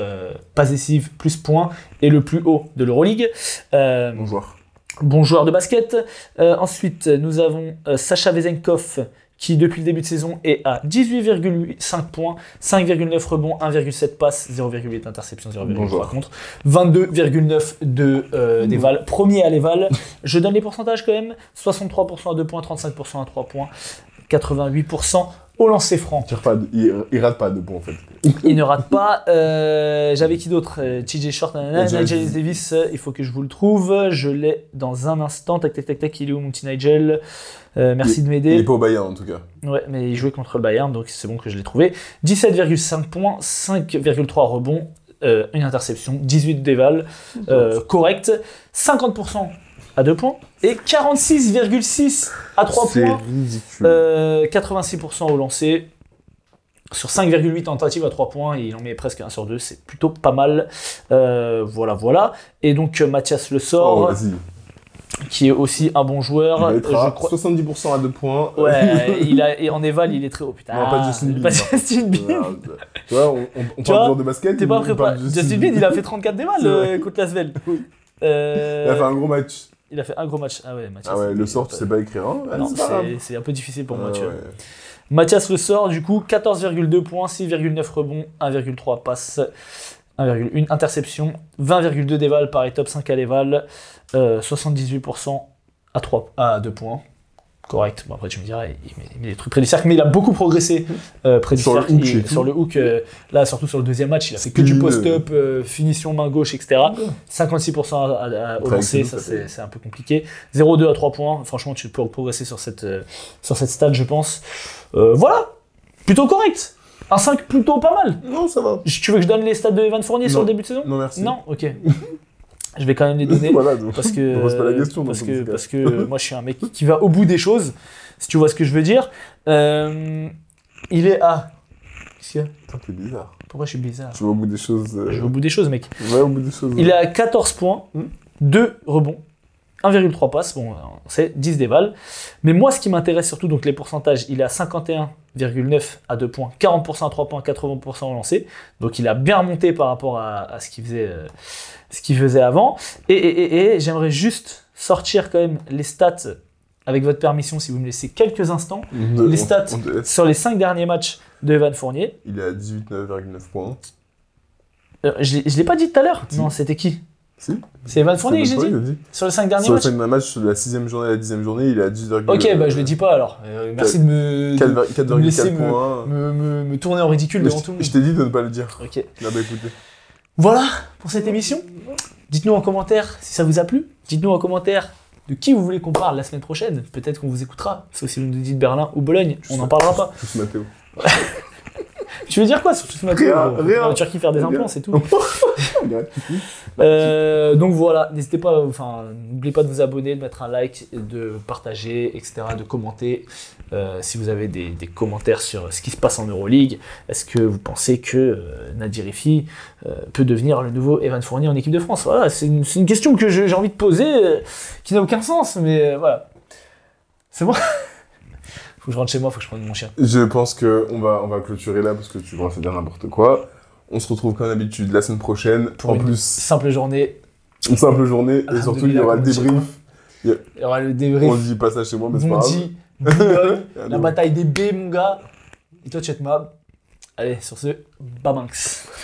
Speaker 1: possessive plus points, est le plus haut de l'Euroleague. Bon joueur de basket. Ensuite, nous avons Sacha Vezenkov, qui depuis le début de saison est à 18,5 points, 5,9 rebonds, 1,7 passes, 0,8 interceptions, 0,3 contre, 22,9 d'éval, premier à l'éval. Je donne les pourcentages quand même, 63% à 2 points, 35% à 3 points, 88% au lancer franc.
Speaker 2: Il rate pas à 2 points en fait.
Speaker 1: Il ne rate pas. J'avais qui d'autre ? TJ Short, Nigel Davis, il faut que je vous le trouve. Je l'ai dans un instant. Tac, il est où mon petit Nigel ? Merci de m'aider.
Speaker 2: Il n'est pas au Bayern en tout cas.
Speaker 1: Ouais, mais il jouait contre le Bayern, donc c'est bon que je l'ai trouvé. 17,5 points, 5,3 rebonds, une interception, 18 d'éval, correct. 50% à 2 points et 46,6 à 3 points.
Speaker 2: C'est ridicule.
Speaker 1: 86% au lancer. Sur 5,8 tentatives à 3 points, il en met presque 1 sur 2, c'est plutôt pas mal. Voilà. Et donc Mathias Le Sort, qui est aussi un bon joueur.
Speaker 2: Il va être 70% à 2 points.
Speaker 1: Ouais, et en éval, il est très haut. Putain,
Speaker 2: non, pas Justin Bean.
Speaker 1: Pas Justin Bean.
Speaker 2: Tu vois, on parle de joueur de basket.
Speaker 1: T'es pas préparé. Justin Bean, il a fait 34 d'éval contre l'Asvel.
Speaker 2: Oui. Il a fait un gros match.
Speaker 1: Il a fait un gros match. Ah ouais, Mathias.
Speaker 2: Ah ouais, Le Sort, tu sais pas écrire. Hein.
Speaker 1: Non, c'est un peu difficile pour moi, tu vois. Mathias Le Sort, du coup, 14,2 points, 6,9 rebonds, 1,3 passes, 1,1 interception, 20,2 d'éval, pareil, top 5 à l'éval, 78% à 2 points. Correct. Bon, après, tu me dirais, il met des trucs près du cercle, mais il a beaucoup progressé près du cercle. Sur le hook, là, surtout sur le deuxième match, il a fait que du post-up, finition main gauche, etc. 56% au lancer, ça c'est un peu compliqué. 0,2 à 3 points. Franchement, tu peux progresser sur cette stat, je pense. Voilà, plutôt correct. Un 5 plutôt pas mal.
Speaker 2: Non, ça va.
Speaker 1: Tu veux que je donne les stats de Evan Fournier sur le début de saison ?
Speaker 2: Non, merci.
Speaker 1: Non, ok. Je vais quand même les donner.
Speaker 2: Voilà,
Speaker 1: parce que,
Speaker 2: on pose pas la question.
Speaker 1: Parce que moi, je suis un mec qui va au bout des choses, si tu vois ce que je veux dire. Il est à... Qu'est-ce qu'il y a ?
Speaker 2: Putain, t'es bizarre.
Speaker 1: Pourquoi je suis bizarre ?
Speaker 2: Je vais au bout des choses.
Speaker 1: Je vais au bout des choses, mec.
Speaker 2: Ouais, au bout des choses.
Speaker 1: Il est à 14 points, 2 rebonds, 1,3 passes, bon, c'est 10 d'éval. Mais moi, ce qui m'intéresse surtout, donc les pourcentages, il est à 51,9 à 2 points, 40% à 3 points, 80% au lancer. Donc il a bien remonté par rapport à ce qu'il faisait avant. Et j'aimerais juste sortir quand même les stats avec votre permission, si vous me laissez quelques instants,
Speaker 2: On
Speaker 1: les stats
Speaker 2: te laisse.
Speaker 1: sur les 5 derniers matchs de Evan Fournier.
Speaker 2: Il est à 18,9,9 points.
Speaker 1: Je l'ai pas dit tout à l'heure.
Speaker 2: Si.
Speaker 1: Non, c'était qui?
Speaker 2: Si.
Speaker 1: C'est Evan Fournier que j'ai dit?
Speaker 2: dit.
Speaker 1: Sur les 5 derniers
Speaker 2: Sur les
Speaker 1: matchs?
Speaker 2: 5 matchs, de la 6ème journée à la 10ème journée, il est à 18,9.
Speaker 1: Ok, bah je le dis pas alors. Merci de me laisser
Speaker 2: 4,4 points.
Speaker 1: me tourner en ridicule devant tout le monde.
Speaker 2: Je t'ai dit de ne pas le dire.
Speaker 1: Ok.
Speaker 2: Là, bah écoutez.
Speaker 1: Voilà pour cette émission. Dites-nous en commentaire si ça vous a plu. Dites-nous en commentaire de qui vous voulez qu'on parle la semaine prochaine. Peut-être qu'on vous écoutera. Sauf si vous nous dites Berlin ou Bologne. On n'en parlera pas.
Speaker 2: Tous Mathéo.
Speaker 1: Tu veux dire quoi sur tout Mathieu?
Speaker 2: Rien.
Speaker 1: En Turquie faire des
Speaker 2: Rien.
Speaker 1: implants, c'est tout. Donc voilà, n'hésitez pas, n'oubliez pas de vous abonner, de mettre un like, de partager, etc., de commenter. Si vous avez des commentaires sur ce qui se passe en Euroleague, est-ce que vous pensez que Nadir Rifi peut devenir le nouveau Evan Fournier en équipe de France? Voilà, c'est une question que j'ai envie de poser, qui n'a aucun sens, mais voilà. C'est bon. Faut que je rentre chez moi, faut que je prenne mon chien.
Speaker 2: Je pense qu'on va clôturer là parce que tu vas dire n'importe quoi. On se retrouve comme d'habitude la semaine prochaine.
Speaker 1: Pour
Speaker 2: en
Speaker 1: une
Speaker 2: plus,
Speaker 1: simple journée.
Speaker 2: une simple journée et surtout il y aura le débrief.
Speaker 1: Il y aura le débrief.
Speaker 2: On dit pas ça chez moi, mais c'est pas grave.
Speaker 1: Bondi, Boulogne, la
Speaker 2: Allez.
Speaker 1: bataille des B, mon gars. Et toi, Chetmab. Allez, sur ce, Babanks.